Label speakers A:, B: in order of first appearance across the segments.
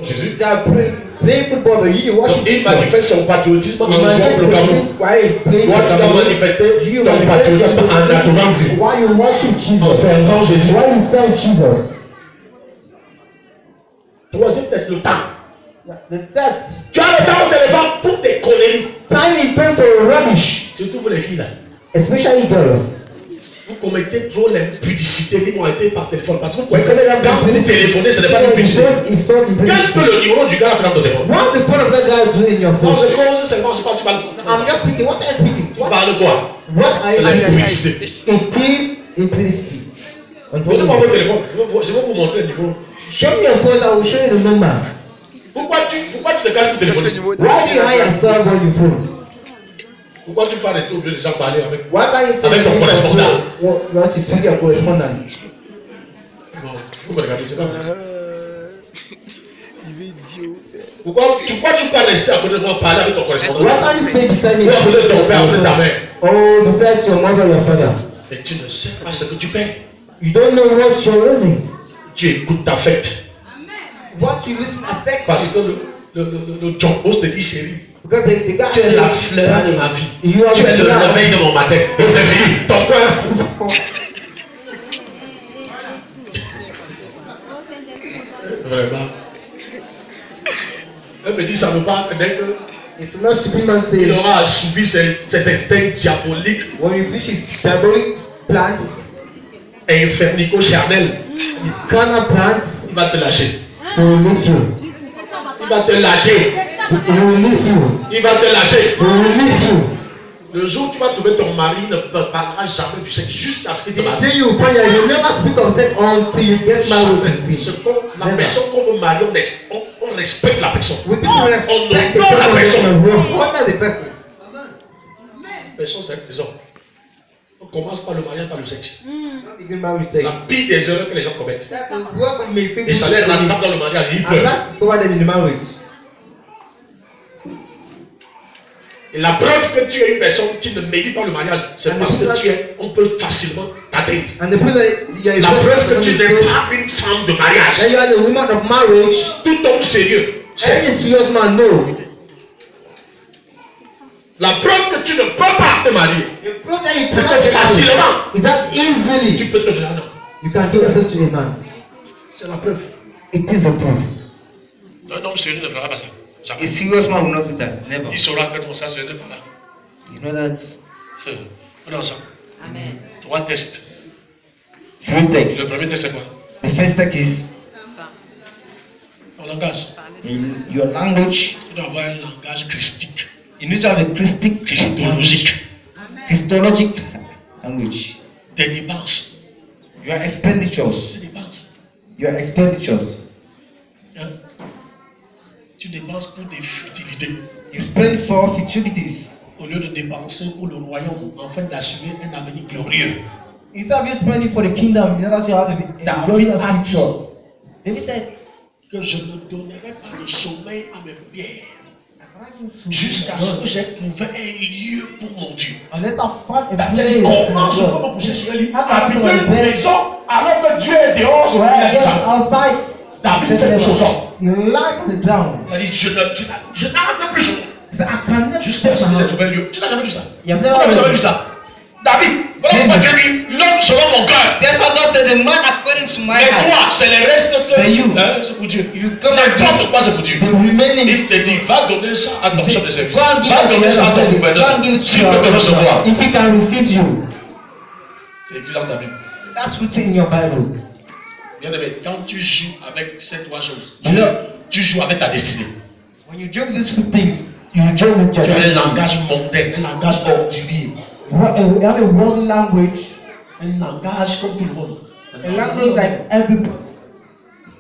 A: Jésus.
B: They are playing football, but you worship
A: Il manifeste son patriotisme en jouant pour le Cameroun. Toi, tu dois manifester ton patriotisme en adorant Dieu.
B: Why you worship
A: En
B: Jesus?
A: servant Jésus.
B: Why you serve Jesus?
A: Troisième test, le temps.
B: The third,
A: Tu as le temps au téléphone pour tes conneries.
B: time in front for rubbish,
A: Surtout vous les filles là.
B: especially girls.
A: Vous commettez trop l'impudicité qui m'ont été par téléphone. Parce que vous croyez que quand vous téléphonez, ce n'est pas une publicité. Qu'est-ce que le numéro du gars a fait dans ton téléphone?
B: What's the phone of that guy doing in your
A: Non,
B: phone?
A: je cause seulement, je parle, tu parles.
B: I'm just speaking. What are you speaking?
A: Tu parles quoi?
B: What are
A: C'est
B: you
A: la
B: speaking?
A: publicité.
B: It is implicity.
A: Donnez-moi votre téléphone. Je vais vous montrer le numéro.
B: Show me your phone. I will show you the numbers.
A: Pourquoi tu te casses pour téléphoner?
B: Why do you hide yourself when you phone?
A: Pourquoi tu ne peux pas rester obligé de gens parler avec
B: Why can't you say
A: Avec ton correspondant.
B: You want to speak to your correspondent?
A: Non, vous me regardez, c'est pas vrai.
C: Il est idiot.
A: Pourquoi tu peux pas rester à côté de moi parler avec ton correspondant?
B: Why can't you stay beside me?
A: Ou à côté de ton père, c'est ta mère.
B: Oh, beside your mother, your father.
A: Et tu ne sais pas ce que tu paies.
B: You don't know what you're losing.
A: Tu écoutes ta fête.
B: What you listen affects.
A: Parce que le John Boss te dit chérie.
B: Because the guy
A: Tu es la
B: says,
A: fleur de ma vie.
B: You are
A: Tu es
B: the
A: le
B: flower.
A: réveil de mon matin. Et c'est fini. Ton cœur. Vraiment. Elle me dit ça ne veut pas dès que
B: It's not stupid man
A: il
B: says,
A: aura subi ses instincts diaboliques
B: when you finish his diabolic plans,
A: et infernico-charnels,
B: his carnal plans,
A: il va te lâcher.
B: he will leave you.
A: Il va te lâcher.
B: He will leave you.
A: Il va te lâcher.
B: He will leave you.
A: Le jour où tu vas trouver ton mari, il ne parlera jamais du sexe jusqu'à ce qu'il te
B: The
A: marie.
B: day you find out, you never speak of sex until you get married with him.
A: La personne qu'on veut marier, on respecte la personne.
B: We do respect the
A: honore la personne.
B: person. We honor the person.
A: Personne, c'est trésor. On commence par le mariage, par le sexe.
B: Not begin marriage
A: La
B: sex.
A: pire des erreurs que les gens commettent.
B: That's what may say.
A: Et ça l'air la femme dans le mariage, il
B: And
A: pleure.
B: that's cover them in the marriage.
A: Et la preuve que tu es une personne qui ne mérite pas le mariage, c'est parce que on peut facilement t'atteindre.
B: And the proof that you are
A: La preuve que tu
B: that
A: n'es pas une femme de mariage.
B: you are the woman of marriage.
A: Tout homme sérieux.
B: Any serious man know.
A: La preuve que tu ne peux pas te marier,
B: The proof that you
A: c'est
B: cannot
A: que
B: get married
A: facilement,
B: is that
A: tu
B: easily
A: peux te donner un homme.
B: you can give yourself to a man.
A: C'est la preuve.
B: It is a proof.
A: Un homme sérieux ne fera pas ça. Jamais.
B: A serious man will not do that. Never.
A: Il saura que non, ça je ne fera pas.
B: You know that.
A: On est ensemble.
D: Amen.
A: 3 tests.
B: Three texts.
A: Le premier test c'est quoi?
B: The first text is
A: Ton langage.
B: in your language.
A: Tu dois avoir un langage christique,
B: You need to have a Christic
A: christologique.
B: Christologic language.
A: Tes dépenses.
B: Your expenditures.
A: Tu dépenses.
B: Your expenditures.
A: Hein? Tu dépenses pour des futilités.
B: You spend for futilities.
A: Au lieu de dépenser pour le royaume, afin d'assurer un avenir glorieux.
B: Instead of you spending for the kingdom, you know, you have a glorious future. David said,
A: Que je ne donnerai pas de sommeil à mes pierres jusqu'à ce que j'ai trouvé un lieu pour mon Dieu.
B: unless I find a
A: David,
B: place
A: comment je peux me coucher sur le lit, habiter une maison alors que Dieu est dehors sur la maison?
B: outside,
A: David s'est couché au sol.
B: you lie on the ground.
A: Il a dit, je n'arrête plus.
B: He said, I can never
A: Jusqu'à ce
B: step
A: que
B: my
A: j'ai
B: house.
A: trouvé un lieu. Tu n'as jamais vu ça?
B: You have
A: Pourquoi vous avez
B: never
A: vu ça? David, voilà pourquoi Dieu dit, l'homme selon mon cœur.
B: That's what God said, the man according to my
A: Mais
B: heart.
A: toi, c'est le reste que
B: Mais you,
A: hein, c'est pour Dieu.
B: You come
A: N'importe quoi, c'est pour Dieu.
B: the remaining.
A: Il te dit, va donner ça à ton chef de service.
B: Go and give
A: Va
B: it to
A: donner
B: your
A: ça à ton
B: service. Go
A: gouverneur.
B: and give it to
A: S'il peut te recevoir.
B: If he can receive you.
A: C'est écrit dans ta Bible.
B: That's written in your Bible.
A: Bien aimé, quand tu joues avec ces trois choses,
B: You know,
A: tu joues avec ta destinée.
B: when you joke these two things, you joke with your
A: Tu as un
B: destiny.
A: langage mondain, un langage ordurier,
B: You have a world language,
A: un langage comme tout le monde.
B: a language like everybody.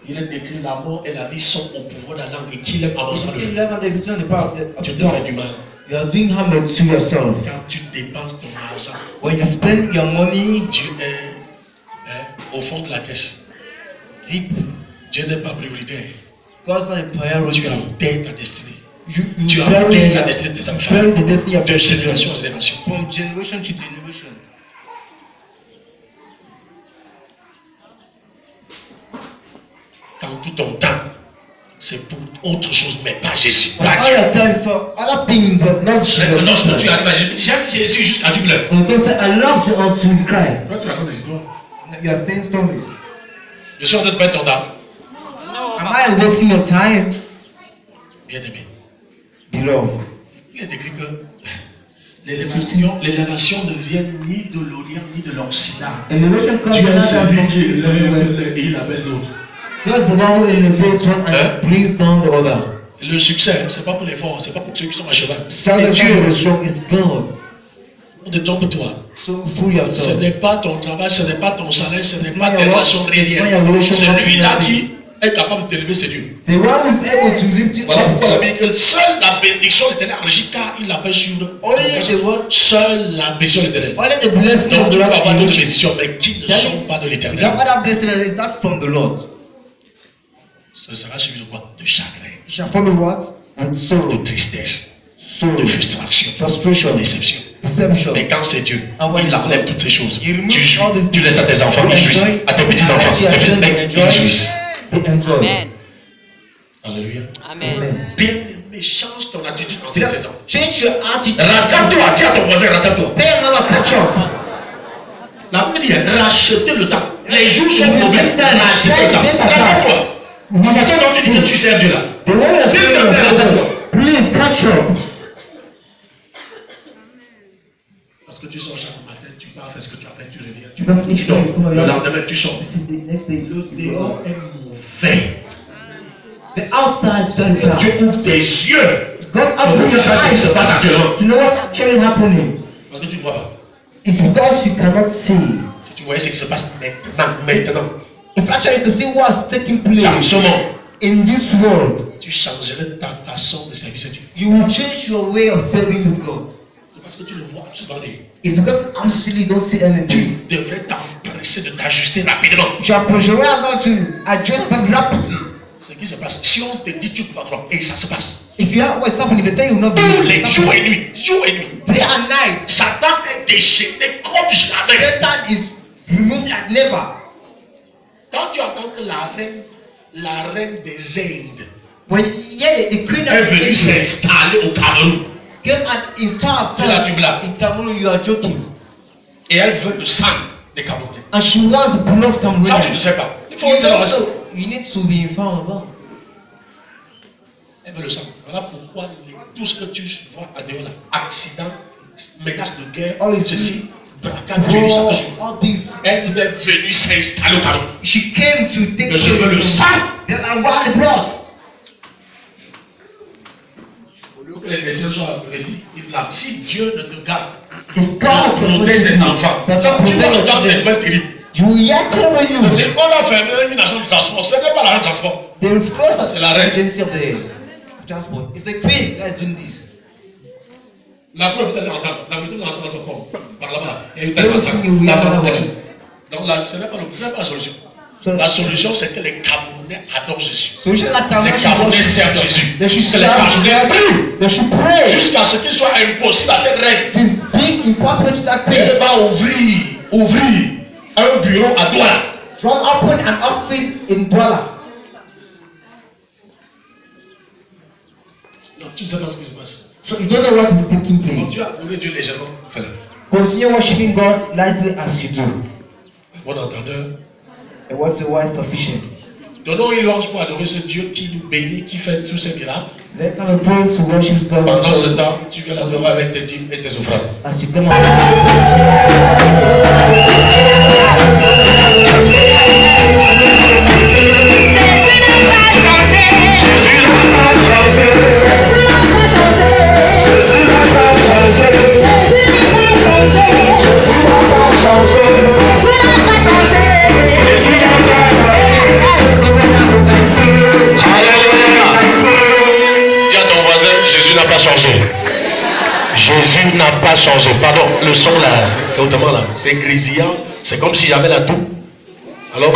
A: Il est écrit, la mort et la vie sont au pouvoir de la langue et qu'il aime avancer
B: If
A: le
B: you
A: feu.
B: never decision the power of
A: Tu
B: the
A: te fais
B: tongue,
A: du mal.
B: you are doing harm to yourself.
A: Quand tu dépenses ton argent,
B: When you spend your money
A: Dieu est au fond de la caisse.
B: deep,
A: Dieu n'est pas prioritaire.
B: God's not a priority.
A: Tu as enterré ta destinée.
B: You
A: Tu as
B: bury
A: enterré la destinée de tes enfants.
B: bury the destiny of
A: De
B: your
A: génération
B: children
A: en génération.
B: from generation to generation.
A: Quand tout ton temps, c'est pour autre chose, mais pas Jésus.
B: But
A: Pas
B: all
A: Dieu.
B: your time is for other things, but not Jesus.
A: Lorsque tu arrives à Jésus, j'aime Jésus jusqu'à tu pleures.
B: When you come say, I love you until you cry.
A: Toi, tu racontes des histoires.
B: You are saying stories.
A: Je suis en train de perdre ton temps.
B: Am I wasting your time?
A: Bien-aimé.
B: Beloved.
A: Il est écrit que les nations ne viennent ni de l'Orient ni de l'Occident.
B: Elevation comes
A: Dieu est
B: from
A: celui qui
B: the west.
A: élève et il abaisse l'autre.
B: Just the one who elevates one and brings down the other.
A: Le succès, c'est pas pour les forts, c'est pas pour ceux qui sont à cheval.
B: Success
A: C'est
B: for the
A: Dieu.
B: strong is God.
A: Ne te trompe-toi.
B: So fool
A: Ce
B: yourself.
A: n'est pas ton travail, ce n'est pas ton salaire, ce n'est
B: It's
A: pas
B: not
A: tes
B: your
A: relations
B: work, it's not your
A: réelles.
B: relation,
A: Celui-là
B: nothing.
A: qui est capable de t'élever, c'est Dieu.
B: The one who is able to lift you
A: Voilà pourquoi la
B: up.
A: Bible dit que seule la bénédiction de l'Éternel agit car il l'a fait sur
B: Only the word,
A: seule la bénédiction de l'Éternel.
B: only the blessing
A: Donc
B: of
A: tu
B: the
A: peux avoir
B: Lord.
A: d'autres
B: You
A: bénédictions, mais qui ne
B: That
A: sont
B: is-
A: pas de
B: have
A: l'Éternel.
B: other blessing that is not from the Lord.
A: Ce sera suivi de quoi? De chagrin,
B: You shall follow what? With
A: de
B: sorrow,
A: tristesse,
B: sorrow,
A: de frustration,
B: frustration,
A: de déception.
B: deception.
A: Mais quand c'est Dieu,
B: And when
A: il
B: it's
A: enlève
B: God,
A: toutes ces choses.
B: you remove
A: Tu jouis,
B: all these
A: tu laisses à tes enfants,
B: You
A: ils jouissent,
B: enjoy,
A: à tes petits-enfants,
B: and your children
A: ils
B: enjoy,
A: jouissent.
B: they enjoy.
C: Amen.
A: Alléluia.
C: Amen.
B: Amen.
A: Bien-aimé, change ton attitude en cette saison.
B: Change your attitude.
A: Rattrape-toi, dis à ton voisin, rattrape-toi.
B: Tell another catch up.
A: La Bible dit, rachetez le temps. Les jours sont mauvais, rachetez le temps. Rattrape-toi. La façon dont tu dis que tu sers Dieu là.
B: The way you're
A: S'il te
B: saying
A: plaît, rattrape-toi.
B: please catch up.
A: Parce que tu sors chaque matin, tu pars, parce que tu as fait, tu reviens. Tu
B: Because if
A: dors.
B: you come
A: Le
B: along,
A: lendemain, tu sors.
B: this is the next day.
A: Le dehors est mauvais.
B: The outside is very bad.
A: Dieu ouvre tes yeux.
B: God
A: Pour que
B: open
A: tu
B: your
A: saches ce qui se
B: eyes
A: passe actuellement.
B: to know what's actually happening.
A: Parce que tu ne vois pas.
B: It's because you cannot see.
A: Si tu voyais ce qui se passe maintenant,
B: If actually you can see what's taking
A: dans
B: place
A: ce monde,
B: in this world,
A: tu changerais ta façon de servir ce Dieu.
B: you will change your way of serving this God.
A: C'est parce que tu le vois souvent.
B: It's because actually you don't see
A: Tu
B: anything.
A: devrais t'empresser de t'ajuster rapidement.
B: You shall pressurize yourself to adjust yourself rapidly.
A: Ce qui se passe, si on te dit tu ne peux pas croire, et ça se passe.
B: If you have what's happening, they tell you will not
A: Tous
B: believe.
A: les
B: It's
A: jours et
B: happening.
A: nuits, jour et nuit,
B: Day and night,
A: Satan est déchaîné comme jamais.
B: Satan is removed like never.
A: Quand tu entends que la reine des Indes
B: When yeah, the queen
A: est
B: of the
A: venue
B: India
A: s'installer au Cameroun
B: came and installed
A: Tu la- tu blagues.
B: in Cameroon, you are joking.
A: et elle veut le sang des Camerounais.
B: And she wants the blood of Cameroon.
A: Ça, tu ne sais pas. Il faut
B: You
A: te le
B: don't
A: respect.
B: know. You need to be informed about.
A: Elle veut le sang. Voilà pourquoi tout ce que tu vois à dehors là, accident, menace de guerre,
B: All is
A: ceci, braquage, tuerie,
B: War,
A: chantage.
B: all this.
A: Elle est venue s'installer au Cameroun.
B: She came to take
A: Mais je veux le sang.
B: Then I want the blood.
A: Au lieu que les chrétiens soient avertis, ils blâment. Si Dieu ne te garde,
B: If God
A: protéger tes enfants,
B: does not
A: tu vas
B: protect your
A: entendre des
B: children,
A: nouvelles terribles.
B: you will hear terrible
A: On
B: news.
A: dit, on a fermé une agence de transport. Ce n'est pas l'agence de transport.
B: They will close
A: C'est la reine.
B: agency of the transport. It's the queen that is doing this.
A: La preuve, c'est d'entendre. La méthode d'entendre encore. Par là-bas. Il y a eu
B: They
A: tellement
B: will
A: ça.
B: see you
A: Là-bas,
B: another
A: next.
B: one.
A: Donc là, ce n'est pas la solution.
B: So,
A: La solution, c'est que les Camerounais adorent Jésus.
B: so should like
A: Les Camerounais servent Jésus.
B: They should
A: Que les
B: serve
A: Camerounais prient
B: Jesus. They should pray.
A: jusqu'à ce qu'il soit impossible à cette reine.
B: It is being impossible to that queen.
A: Elle va ouvrir un bureau à Douala.
B: From open an office in Douala.
A: Non, tu ne sais pas ce qui se passe.
B: So you don't know what is taking
A: Donc
B: place.
A: tu as adoré Dieu légèrement. Fais-le.
B: Continue worshiping God lightly as you do.
A: Bon entendeur.
B: And what's a wise sufficient?
A: Donnons une louange pour adorer ce Dieu qui nous bénit, qui fait tous ces miracles.
B: Let's have a praise to worship God.
A: Pendant ce temps, tu viens l'adorer avec tes dîmes et tes offrandes.
B: As you come out.
A: Dis à ton voisin, Jésus n'a pas changé. Jésus n'a pas changé. Pardon, le son là, c'est autrement là. C'est grésillant. C'est comme si j'avais la toux. Alors,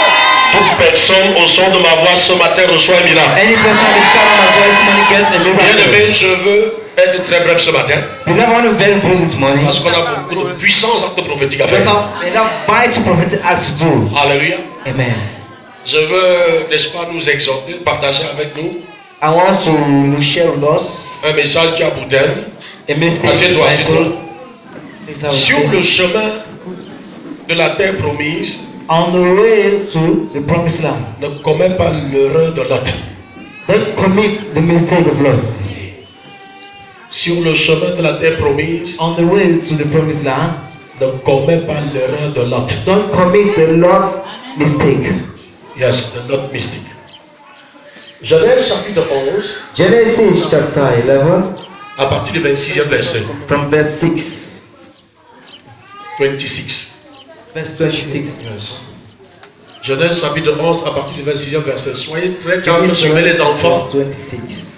A: toute personne au son de ma voix ce matin reçoit un miracle.
B: Any person is coming my voice money gets a
A: Bien
B: miracle.
A: aimé, je veux être très bref ce matin.
B: We never want to very bring this morning.
A: Parce qu'on a beaucoup de puissants actes prophétiques à
B: Because
A: faire.
B: of enough mighty prophetic acts to do.
A: Alléluia.
B: Amen.
A: Je veux, n'est-ce pas, nous exhorter, partager avec nous
B: I want to share with us
A: un message qui a pour thème.
B: a message.
A: Assieds-toi, assieds-toi.
B: titled,
A: Sur le chemin de la terre promise,
B: On the way to the promised land.
A: ne commets pas l'erreur de Lot.
B: Don't commit the mistake of Lot.
A: Sur le chemin de la terre promise,
B: On the way to the promised land,
A: ne commets pas l'erreur de Lot.
B: don't commit the Lot's mistake.
A: Yes, the Lot mystique. Genèse chapitre 11,
B: Genesis chapter 11,
A: à partir du 26e verset.
B: from verse 6.
A: 26.
B: Verse 26.
A: Yes. Genèse chapitre 11, à partir du 26e verset. Soyez très calmes, suivez les enfants.
B: Verse 26.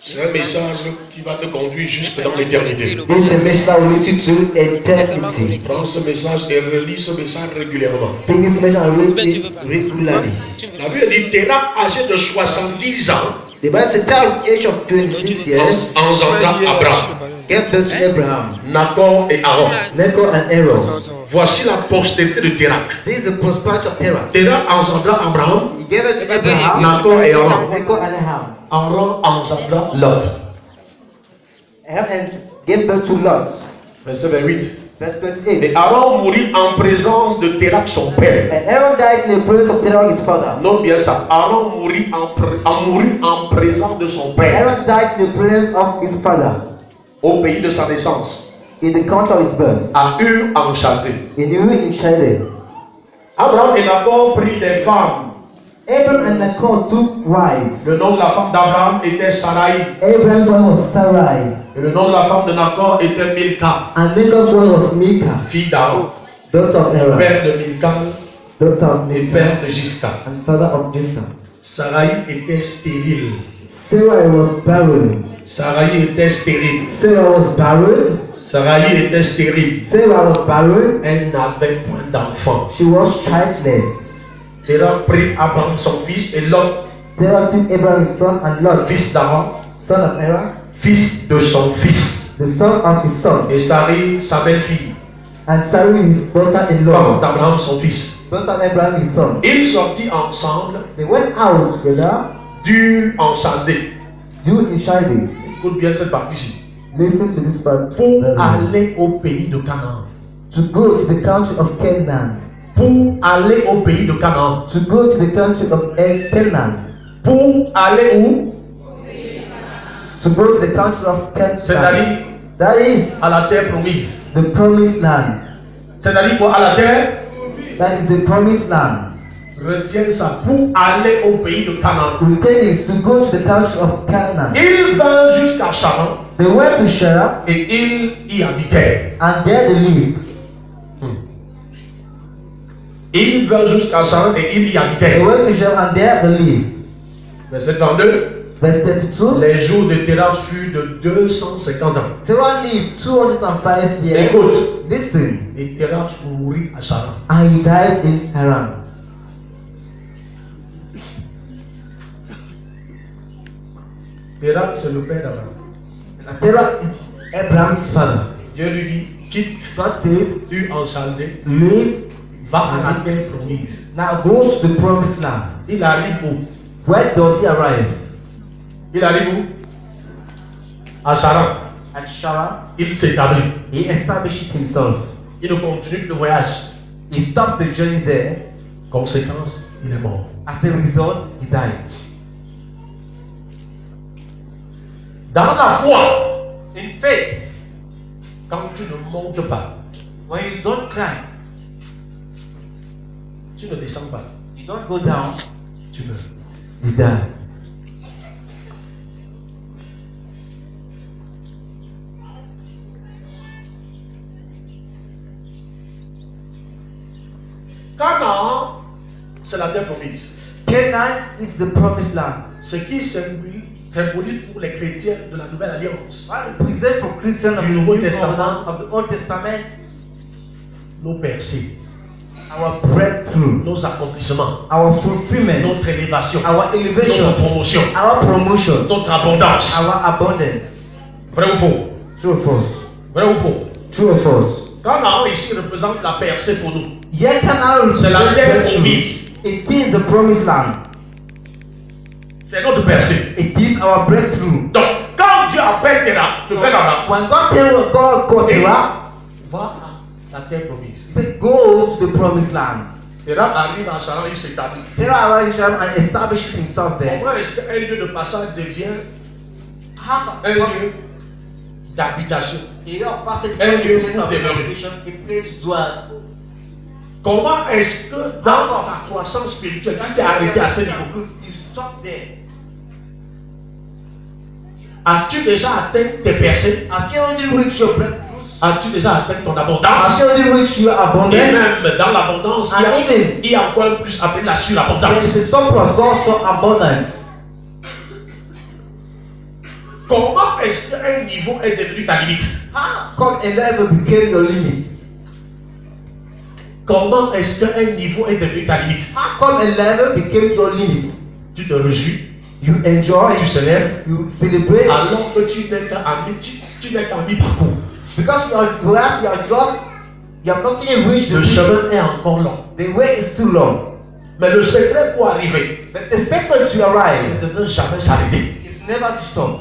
A: C'est un message qui va te conduire jusque dans l'éternité.
B: This is a message that will lead you to eternity.
A: Prends ce message et relis ce message régulièrement.
B: Take this message and read it regularly.
A: La Bible dit Téra, âgé de 70 ans,
B: The Bible says, at the age of 26 years,
A: engendra Abraham,
B: gave birth to Abraham,
A: Nacor et Aaron.
B: Nahor and Aaron.
A: Voici la postérité de Téra.
B: This is the prosperity of Terah.
A: Téra engendra Abraham,
B: He gave it to Abraham,
A: Nacor et Aaron.
B: Nahor and Abraham.
A: Aaron engendra Lot.
B: And gave birth to Lot.
A: Verset 28.
B: Verse
A: Et
B: 28.
A: Aaron mourut en présence de Téra, son père.
B: And Aaron died in the presence of Terah, his father.
A: Note bien ça. Aaron mourut en présence de son père
B: Aaron died in the presence of his father,
A: au pays de sa naissance,
B: in the country of his birth,
A: à Ur en Chaldée.
B: in Ur in Chaldea.
A: Abraham et Nacor prirent des femmes.
B: Abraham and Nahor took wives.
A: Le nom de la femme d'Abraham était Sarai.
B: Abraham's wife was Sarai,
A: Et le nom de la femme de Nacor était Milka,
B: and Nahor's wife was Milcah,
A: fille d'Aaron,
B: daughter of Aaron,
A: père de Milka
B: daughter of
A: et
B: Milcah,
A: père de Gisca.
B: and father of Jesse.
A: Sarai était stérile.
B: Sarah was barren.
A: Sarai était stérile.
B: Sarah was barren.
A: Sarai était stérile.
B: Sarah was barren.
A: Elle n'avait point d'enfant.
B: She was childless.
A: Terah prit Abraham son fils et Lot,
B: Terah took Abraham his son and Lot,
A: fils d'Aaron,
B: son of Aaron,
A: fils de son fils,
B: the son of his son,
A: et Sarai, sa belle-fille,
B: and Sarai his
A: femme
B: daughter-in-law,
A: d'Abraham son fils.
B: daughter of Abraham his son.
A: Ils sortirent ensemble
B: They went out together,
A: d'Ur en Chaldée.
B: Jew in Chaldea.
A: Écoute bien cette partie-ci.
B: Listen to this part.
A: Pour aller au pays de Canaan.
B: To go to the country of Canaan.
A: Pour aller au pays de Canaan.
B: To go to the country of Canaan.
A: Pour aller où?
B: To go to the country of
A: C'est-à-dire
B: Canaan. That is
A: à la terre promise.
B: the promised land.
A: C'est-à-dire quoi? À la terre?
B: That is the promised land.
A: Retiens ça. Pour aller au pays de Canaan.
B: Retain is to go to the country of Canaan.
A: Ils vinrent jusqu'à Charan
B: They went to Shara
A: et ils y habitèrent.
B: and there they lived.
A: Ils vinrent jusqu'à Charan et ils y
B: They
A: habitèrent.
B: went to Shara and there they lived.
A: Verset 32.
B: Verse 32.
A: Les jours de Téra furent de 250 ans.
B: Terah lived 205 years.
A: Écoute.
B: Listen.
A: Et Téra mourut à Charan.
B: And he died in Haran.
A: Téra, c'est le père d'Abraham.
B: Terah is Abraham's father.
A: Dieu lui dit, quitte
B: God says,
A: Ur en Chaldée,
B: live,
A: va à la terre promise.
B: now go to the promised land.
A: Il arrive où?
B: Where does he arrive?
A: Il arrive où? À Charan.
B: At Shara.
A: Il s'établit.
B: He establishes himself.
A: Il ne continue le voyage.
B: He stopped the journey there.
A: Conséquence, il est mort.
B: As a result, he died.
A: Dans la foi,
B: In faith,
A: quand tu ne montes pas,
B: when you don't climb,
A: tu ne descends pas,
B: you don't go down,
A: tu meurs.
B: you die.
A: Canaan, c'est la terre promise.
B: Canaan is the promised land.
A: Ce qui symbolise pour les chrétiens de la Nouvelle Alliance
B: What represent for Christians of the
A: Nouveau
B: New
A: Testament.
B: Covenant, of the Old Testament,
A: nos percées,
B: our breakthrough,
A: nos accomplissements,
B: our fulfillment,
A: notre élévation,
B: our elevation,
A: notre promotion,
B: our promotion,
A: notre abondance.
B: our abundance.
A: Vrai ou faux?
B: True or false?
A: Vrai ou faux?
B: True or false?
A: Canaan ici représente la percée pour nous.
B: Yet Canaan
A: C'est la
B: represents
A: terre
B: breakthrough.
A: promise.
B: It is the promised land.
A: C'est notre percée.
B: It is our breakthrough.
A: Donc, quand Dieu appelle Terah, tu fais là-bas.
B: When God tells God calls Terah,
A: Va à la terre promise.
B: he said, go to the promised land.
A: Terah arrive en Charan, il s'établit.
B: Terah arrives and establishes himself there.
A: Comment est-ce qu'un lieu de passage devient
B: How
A: un lieu d'habitation?
B: a place of habitation, a place to dwell.
A: Comment est-ce que dans ta croissance spirituelle, tu t'es arrêté à ce niveau?
B: You stop there.
A: As-tu déjà atteint tes percées?
B: Have you already reached your breakthroughs?
A: As-tu déjà atteint ton
B: Have
A: abondance?
B: you already reached your
A: Et
B: abundance?
A: même dans l'abondance,
B: And even
A: il y a encore plus appelé la
B: there
A: surabondance.
B: is a surplus, also abundance.
A: Comment est-ce qu'un niveau est devenu ta limite?
B: How come a level became your limit?
A: Comment est-ce qu'un niveau est devenu ta limite?
B: How come a level became your limit?
A: Tu te réjouis,
B: You enjoy,
A: tu célèbres,
B: you celebrate,
A: alors que tu n'es qu'à mi-parcours.
B: because you have not even reached the
A: Le
B: limit.
A: chemin est encore long.
B: The way is too long.
A: Mais le secret pour arriver,
B: But the secret to arrive
A: c'est de ne jamais s'arrêter.
B: is never to stop.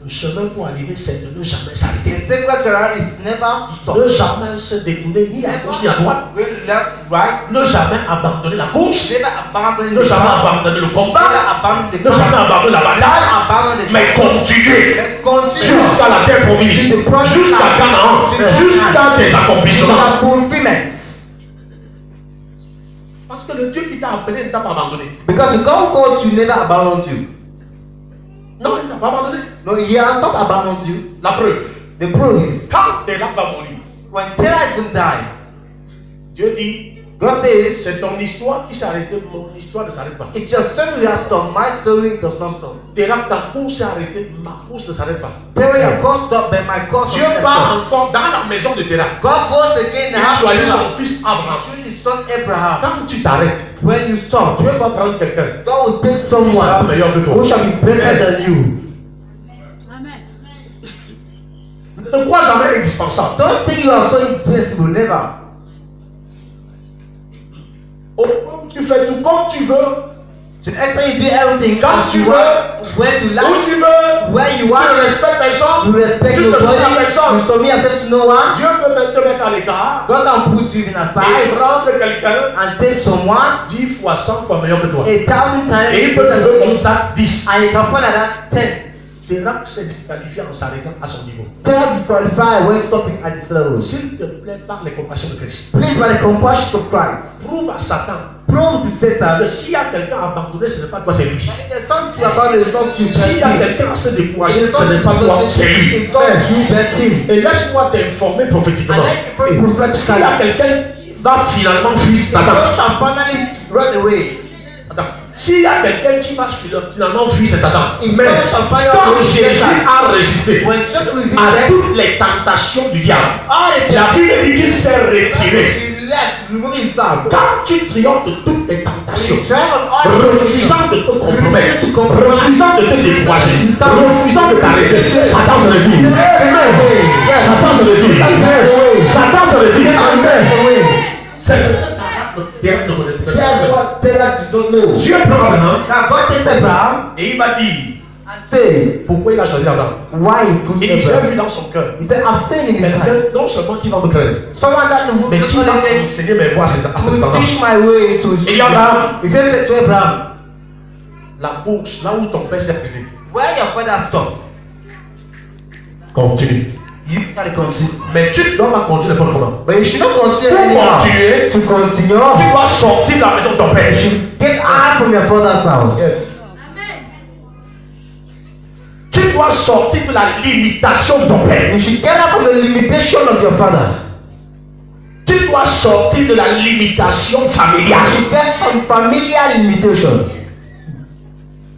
A: Le chemin pour arriver, c'est de ne jamais
B: The
A: s'arrêter.
B: secret to arrive is never to stop.
A: Ne jamais se détourner ni à gauche ni à droite.
B: Go left, right.
A: Ne jamais abandonner la course.
B: Never abandon
A: Ne
B: the
A: jamais
B: path.
A: abandonner le
B: Never
A: combat.
B: abandon the
A: Ne jamais
B: path.
A: abandonner la
B: Never
A: bataille.
B: abandon the
A: Mais
B: path.
A: continuer
B: Let's continue.
A: jusqu'à la terre promise, jusqu'à Canaan, jusqu'à tes
B: To
A: accomplissements.
B: the fulfillments.
A: Parce que le Dieu qui t'a appelé ne t'a pas abandonné.
B: Because the God calls you never abandoned you.
A: Non, il ne t'a pas abandonné.
B: No, he has not abandoned you.
A: La preuve,
B: The proof is
A: quand Terah va mourir,
B: when Terah is going to die,
A: Dieu dit,
B: God says,
A: c'est ton histoire qui s'est arrêtée, mon histoire ne s'arrête pas.
B: it's your story that stopped, my story does not stop.
A: Terah, ta course s'est arrêtée, ma course ne s'arrête pas.
B: Terah, your course stopped, but my course
A: Dieu
B: does not
A: va
B: stop.
A: encore dans la maison de Terah.
B: God goes again and
A: Il choisit
B: has
A: son fils Abraham.
B: choose his son Abraham.
A: Quand tu t'arrêtes,
B: When you stop,
A: Dieu va prendre quelqu'un
B: God will take
A: qui sera
B: someone
A: meilleur que toi.
B: who shall be better than you.
A: Ne crois jamais indispensable.
B: Don't think you are so indispensable, never.
A: Au point où tu fais tout comme tu veux,
B: To the extent you do everything
A: quand
B: as
A: tu
B: you
A: veux,
B: want, where to
A: où
B: land,
A: tu veux,
B: where you
A: tu ne
B: want,
A: respectes personne,
B: you respect
A: tu ne
B: nobody,
A: sois personne.
B: you submit yourself to no one.
A: Dieu peut même te mettre à l'écart
B: God can put you in a
A: et
B: side
A: prendre quelqu'un
B: and take someone
A: 10 fois, 100 fois meilleur que toi.
B: 1,000 times
A: Et il peut te
B: better
A: donner
B: than
A: comme
B: you.
A: ça 10.
B: And you can point like that 10.
A: Terah s'est disqualifié en s'arrêtant à son niveau.
B: Terah disqualified when stopping at this level.
A: S'il te plaît, par les compassions de Christ,
B: Please, by the compassion of Christ,
A: prouve à Satan
B: prove to Satan
A: que s'il y a quelqu'un abandonné, ce n'est pas toi, c'est lui.
B: that if there's something about it, it's not you,
A: S'il y a
B: but him.
A: quelqu'un à se décourager,
B: It's
A: ce
B: not
A: n'est pas toi, c'est lui.
B: It's not you, but him.
A: Et laisse-moi t'informer prophétiquement.
B: And let me pray
A: S'il y a
B: prophetically.
A: quelqu'un qui va finalement fuir,
B: God
A: Satan.
B: shall finally run away.
A: Attends. S'il y a quelqu'un qui va finalement fuir, c'est Satan.
B: If
A: Mais
B: God shall finally
A: quand
B: run
A: Jésus
B: away,
A: a résisté
B: when Jesus
A: à
B: resisted,
A: toutes les tentations du diable,
B: all the
A: la Bible dit qu'il s'est retiré.
B: he left, remove himself.
A: Quand tu triomphes de toutes tes tentations,
B: He traveled all the
A: refusant de te compromettre, refusant de te décourager, refusant de t'arrêter, Satan se retire. Satan se retire. Satan se retire. C'est ce que Terah ne connaît pas.
B: That's what Terah did not know.
A: Dieu prend Abraham
B: Now God takes Abraham
A: et il va dire
B: and says,
A: pourquoi il a choisi Abraham.
B: why he chose
A: Et j'ai vu
B: Abraham.
A: dans son cœur
B: He said, I've seen in his heart.
A: quelqu'un non seulement qui va me craindre,
B: Someone that will
A: mais qui va
B: not only
A: enseigner mes voies à cette
B: will
A: descendance.
B: teach my ways to his
A: Et Abraham,
B: He says to Abraham,
A: la course, là où ton père s'est privé,
B: where your father stopped,
A: continue.
B: you gotta continue.
A: Mais tu ne dois pas continuer n'importe comment.
B: But you should not continue
A: Pour
B: anyhow.
A: continuer,
B: To continue,
A: tu dois sortir de la maison de ton père.
B: you should get out from your father's house.
A: Yes. Tu dois sortir de la limitation de ton père.
B: You should get out from the limitation of your father.
A: Tu dois sortir de la limitation
B: You
A: familiale.
B: should get from familiar limitation.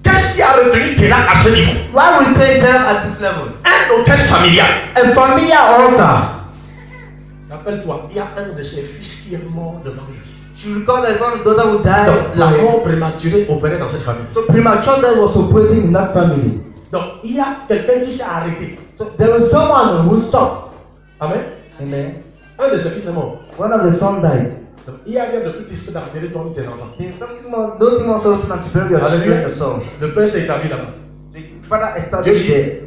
A: Qu'est-ce qui a retenu Terah à ce niveau?
B: Why we take them at this level?
A: Un hôtel familial.
B: A familiar altar.
A: Rappelle-toi, il y a un de ses fils qui est mort devant lui.
B: You recall that son and daughter who died.
A: Donc, la mort prématurée opérait dans cette famille.
B: So premature death was operating in that family.
A: Donc, il y a quelqu'un qui s'est arrêté.
B: So there was someone who stopped.
A: Amen.
B: Amen.
A: Un de ses fils est mort.
B: One of the sons died.
A: Il n'y a rien de plus triste d'enterrer toi tes enfants.
B: There's something more, nothing more so than to bury your children
A: Alléluia.
B: yourself.
A: Le Père s'est établi là-bas.
B: The father established there.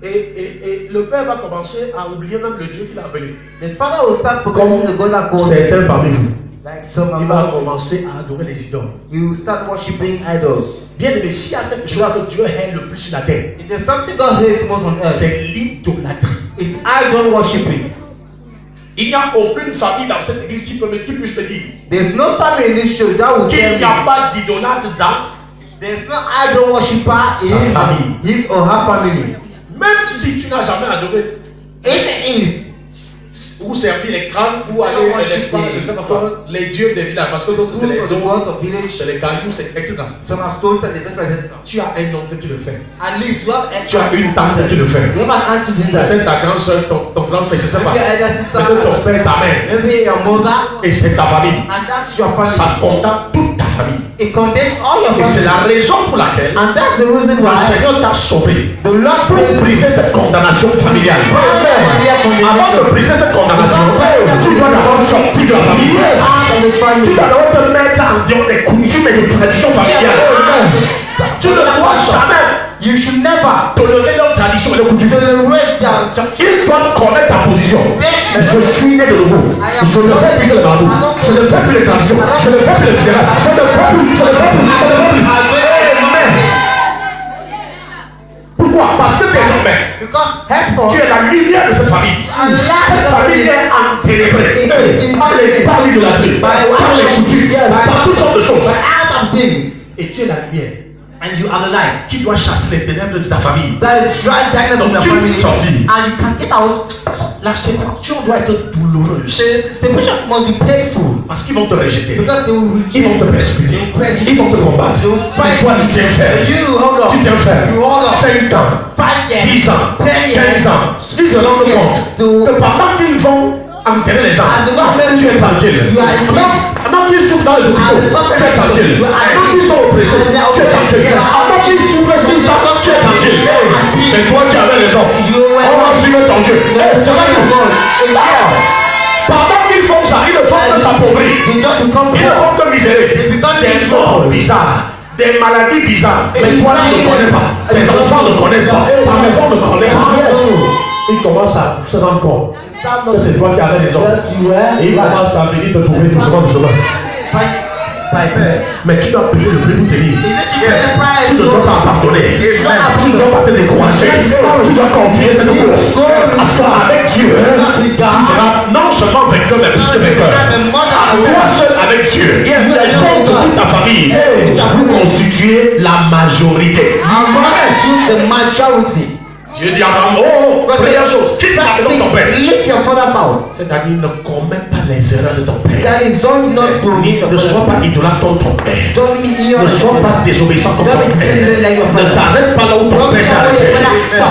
A: Et le Père va commencer à oublier même le Dieu qu'il a appelé.
B: The father will start forgetting the God that called him.
A: Certains parmi vous.
B: Like some
A: Il va
B: among you.
A: commencer à adorer les idoles.
B: You will start worshiping idols.
A: Bien aimé, s'il y a quelque chose que Dieu hait le plus sur la terre,
B: If there's something God hates most on earth,
A: c'est l'idolâtrie.
B: it's idol worshiping.
A: Il n'y a aucune famille dans cette église qui puisse te dire
B: There's no family in this church that will
A: qu'il
B: tell
A: n'y a
B: you
A: pas d'idolâtre dans.
B: there's no idol worshiper
A: Sa famille.
B: in his or her family.
A: Même si tu n'as jamais adoré
B: Even if
A: ou servi les crânes ou aller je ne sais pas quoi, les dieux des villages, parce que d'autres c'est les
B: the
A: eaux,
B: gods of village,
A: c'est les cailloux, etc.
B: some are stones and etc.
A: Tu as un oncle qui le fait.
B: At least you have
A: Tu as une tante qui le fait.
B: you have an aunt to do that.
A: Peut-être ta grande soeur, ton grand frère, je ne sais pas.
B: Maybe your elder sister,
A: Peut-être ton père, ta mère.
B: maybe your mother,
A: Et c'est ta famille.
B: and that's your family.
A: Ça condamne toute ta family.
B: It condemns all your
A: Et c'est
B: family.
A: la raison pour laquelle
B: And that's the reason
A: le
B: why
A: Seigneur t'a sauvé.
B: the Lord
A: Pour briser cette condamnation familiale. Avant de briser cette condamnation, tu dois d'abord sortir de la famille. Tu dois d'abord te mettre en dehors des coutumes et des traditions familiales. Tu ne dois jamais
B: You should never
A: tolérer leurs traditions et leurs coutumes.
B: tolerate their
A: Ils doivent connaître ta position. Je suis né de nouveau. Je ne fais plus le marabouts. Je ne fais plus les traditions. Je ne fais plus les funérailles. Je ne fais plus. Je ne fais plus. Je ne fais plus. Amen. Pourquoi? Parce que désormais,
B: because henceforth
A: tu es la lumière de cette famille. Cette famille est enténébrée par l'idolâtrie, par les coutumes, par toutes sortes de choses.
B: out of things,
A: Et tu es la lumière
B: and you are the light
A: qui doit chasser les ténèbres de ta famille.
B: that drive darkness from
A: Donc
B: your
A: tu
B: family,
A: peux sortir.
B: and you can get out.
A: La séparation doit être douloureuse.
B: The separation must be painful
A: Parce qu'ils vont te rejeter.
B: because they will
A: Ils vont
B: reject
A: te persécuter. Ils vont te combattre. Mais toi, tu tiens ferme.
B: you. Hold on.
A: Tu tiens ferme.
B: You hold on.
A: 5 ans,
B: 5 years,
A: 10 ans,
B: 10 years.
A: 15 ans. Ils se rendent compte que pendant qu'ils vont enterrer les gens, tu es tranquille. Pendant qu'ils souffrent dans les hôpitaux, tu es tranquille. Pendant qu'ils sont oppressés, tu es tranquille. Pendant qu'ils souffrent 6 ans, tu es tranquille. C'est toi qui avais raison. On va suivre ton Dieu. C'est pas tout. Pendant qu'ils font ça, ils ne font que s'appauvrir. Ils ne font que misérer. Des morts bizarres, des maladies bizarres. Mais toi, tu ne connais pas. Tes enfants ne connaissent pas. Ta maison ne connaît pas. Ils commencent à se rendre compte que c'est toi qui avais raison. Et ils commencent à venir te trouver doucement, doucement. Mais tu dois payer le prix pour te dire. Tu ne dois pas pardonner. Tu ne dois pas te décourager. Tu dois continuer cette course. Parce qu'avec Dieu, tu seras non seulement vainqueur, mais plus que vainqueur. Toi seul avec Dieu, contre toute ta famille, vous constituez la majorité.
B: The majority.
A: Dieu dit à Abraham, oh, première chose, quitte la maison de ton père.
B: Leave your father's house.
A: C'est-à-dire, ne commets pas les erreurs de ton père.
B: That is all not to
A: Ne sois pas idolâtre comme ton père.
B: Don't be
A: Ne sois pas désobéissant comme ton père. Ne t'arrête pas là où ton père s'est arrêté.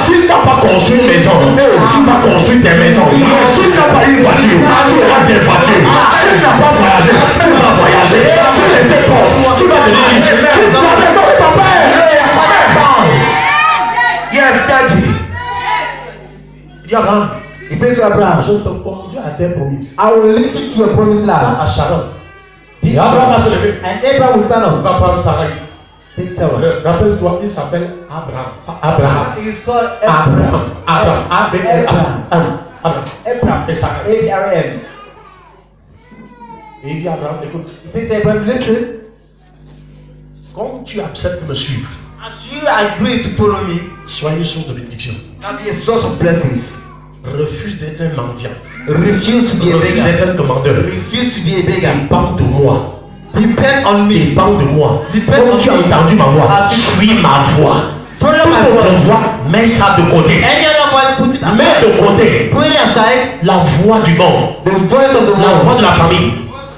A: S'il n'a pas construit une maison, tu vas construire tes maisons. S'il n'a pas une voiture, tu auras des voitures. S'il n'a pas voyagé, tu vas voyager. S'il était pauvre, tu vas devenir riche. Quitte la maison de ton père. Yes, daddy. Il dit Abraham,
B: He says to Abraham,
A: je te conduis à tes promesses.
B: I will lead you to a promised land.
A: À Sharon. Et Abraham va se lever.
B: And Abraham will stand
A: Il
B: up.
A: va prendre Sarah.
B: Take Sarah.
A: Rappelle-toi, il s'appelle Abraham. Abraham.
B: He is called
A: Abraham. Abraham. Abraham.
B: Abraham.
A: Et Sarah.
B: A-B-R-A-M.
A: Et il dit Abraham, écoute,
B: He says to Abraham, listen,
A: comme tu acceptes de me suivre,
B: as you agree to follow me,
A: sois une source de bénédiction.
B: I'll be a source of blessings.
A: Refuse d'être un mendiant.
B: Refuse to be a
A: Refuse
B: beggar.
A: d'être un commandeur.
B: Refuse to be a beggar.
A: Dépends de moi.
B: Depend on me.
A: Dépends de moi.
B: Depend
A: Comme
B: on
A: tu as
B: me.
A: entendu ma voix, suis ma voix.
B: Follow
A: Toute
B: my
A: autre
B: voice.
A: voix, mets ça de côté.
B: Any other voice, put it
A: Mets
B: aside.
A: de côté
B: Put it aside.
A: la voix du monde,
B: The voice of the
A: la voix
B: world.
A: de la famille,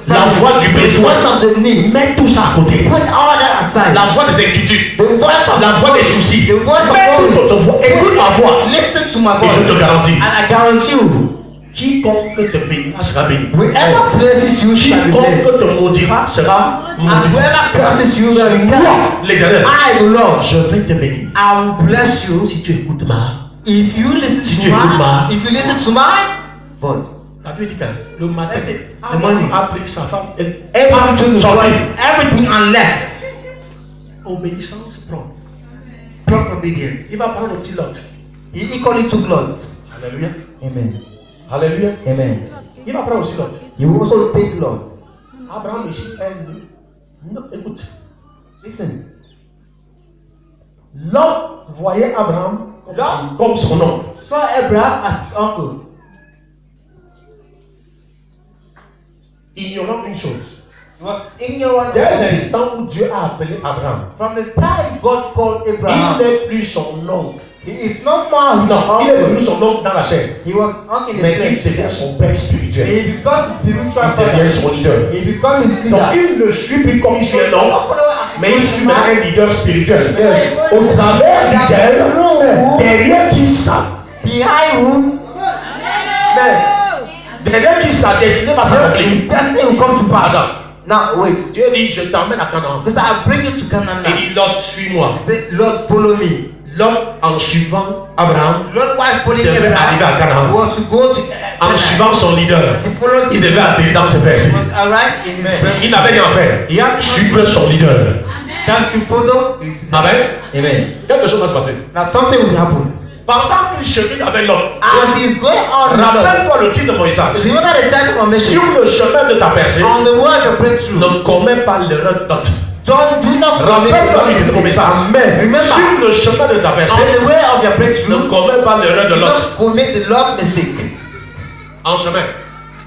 A: la voix du
B: The
A: besoin.
B: voice of the need.
A: Mets tout ça à côté.
B: Put all that aside.
A: La voix des inquiétudes,
B: The voice of
A: la voix des soucis.
B: The voice of
A: Mets toute
B: God.
A: autre voix. Écoute ma voix.
B: Listen to my
A: Et
B: voice.
A: je te garantis,
B: And I guarantee you,
A: quiconque te bénira sera béni.
B: whoever blesses you shall be blessed.
A: Quiconque te maudira sera
B: And
A: maudit.
B: whoever curses you shall be cursed.
A: Moi, l'Éternel,
B: I, the Lord,
A: je vais te bénir.
B: I will bless you
A: Si tu écoutes ma,
B: if you listen
A: Si
B: to
A: tu écoutes
B: my voice.
A: si tu écoutes ma La Bible dit que le matin,
B: morning.
A: a pris sa femme, elle
B: Abraham took his
A: sorti.
B: wife, everything and left.
A: Obéissance prend.
B: Prompt obedience.
A: Il va prendre aussi Lot.
B: He equally took Lot.
A: Alléluia.
B: Amen.
A: Alléluia.
B: Amen.
A: Il va prendre aussi Lot.
B: He will also take Lot.
A: Abraham ici, non, écoute.
B: Listen.
A: Lot voyait Abraham comme son oncle.
B: Saw Abraham as his uncle.
A: Ignorant une chose.
B: He was ignorant.
A: Dès l'instant où Dieu a appelé Abraham,
B: From the time God called
A: il
B: Abraham,
A: n'est plus son oncle.
B: he is not more his
A: Non, il est devenu
B: uncle.
A: son oncle dans la chair.
B: He was uncle in
A: Mais
B: the
A: il
B: flesh.
A: devient son père spirituel.
B: He becomes spiritual
A: Il devient
B: father.
A: son leader.
B: He becomes his
A: Donc
B: leader.
A: il ne suit plus comme il suit un oncle, mais il suit maintenant un leader spirituel. Au travers duquel, derrière qui ça,
B: Behind whom
A: derrière qui sa destinée va s'accomplir.
B: his destiny will come to pass.
A: Attends.
B: Now wait.
A: Dieu dit, je t'emmène à Canaan.
B: Because I bring you to Canaan.
A: Il dit, Lot, suis-moi.
B: He said, Lord, follow me.
A: Lot, en suivant Abraham,
B: Lord, while following
A: devait arriver à
B: Abraham,
A: Canaan.
B: was to go to
A: En suivant son leader,
B: He followed
A: il devait atterrir dans ses versets.
B: was arrived in his
A: Il n'avait rien à faire.
B: He had
A: Suivre son leader.
B: time to follow his
A: Amen.
B: Amen.
A: Quelque chose va se passer.
B: Now something will happen.
A: Pendant qu'il chemine avec Lot,
B: As he is going on,
A: rappelle-toi le titre de mon message.
B: remember the time of mission.
A: Sur le chemin de ta percée,
B: On the way of your breakthrough.
A: ne commets pas l'erreur de Lot.
B: Do not
A: Rappelle-toi du titre de mon message.
B: Remember,
A: Sur le chemin de ta percée,
B: on the way of your
A: ne
B: breakthrough,
A: commets pas l'erreur de
B: do
A: Lot.
B: not commit the Lord's mistake.
A: En chemin,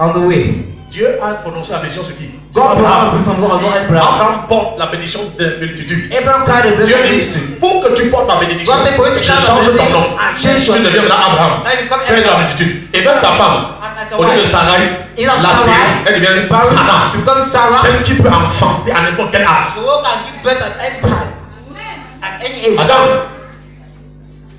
B: On the way.
A: Dieu a prononcé la bénédiction sur qui? Sur
B: God
A: Abraham.
B: pronounced from God on Abraham.
A: Abraham porte la bénédiction de multitude.
B: Abraham carried the
A: Dieu
B: blessing.
A: dit, pour que tu portes ma bénédiction,
B: God said, for you to
A: je
B: carry my
A: change ton
B: blessing,
A: nom.
B: I change
A: Tu
B: your
A: deviens
B: name.
A: maintenant Abraham.
B: Now you become
A: Tu es dans la
B: Abraham.
A: multitude. Et même ta femme,
B: And as a
A: au lieu de
B: wife,
A: Sarai,
B: in of
A: la
B: Sarah,
A: stérile, elle devient Sarah.
B: she becomes Sarah.
A: Celle qui peut enfanter à n'importe quel âge.
B: The one can give birth at any time, at any age.
A: Adam,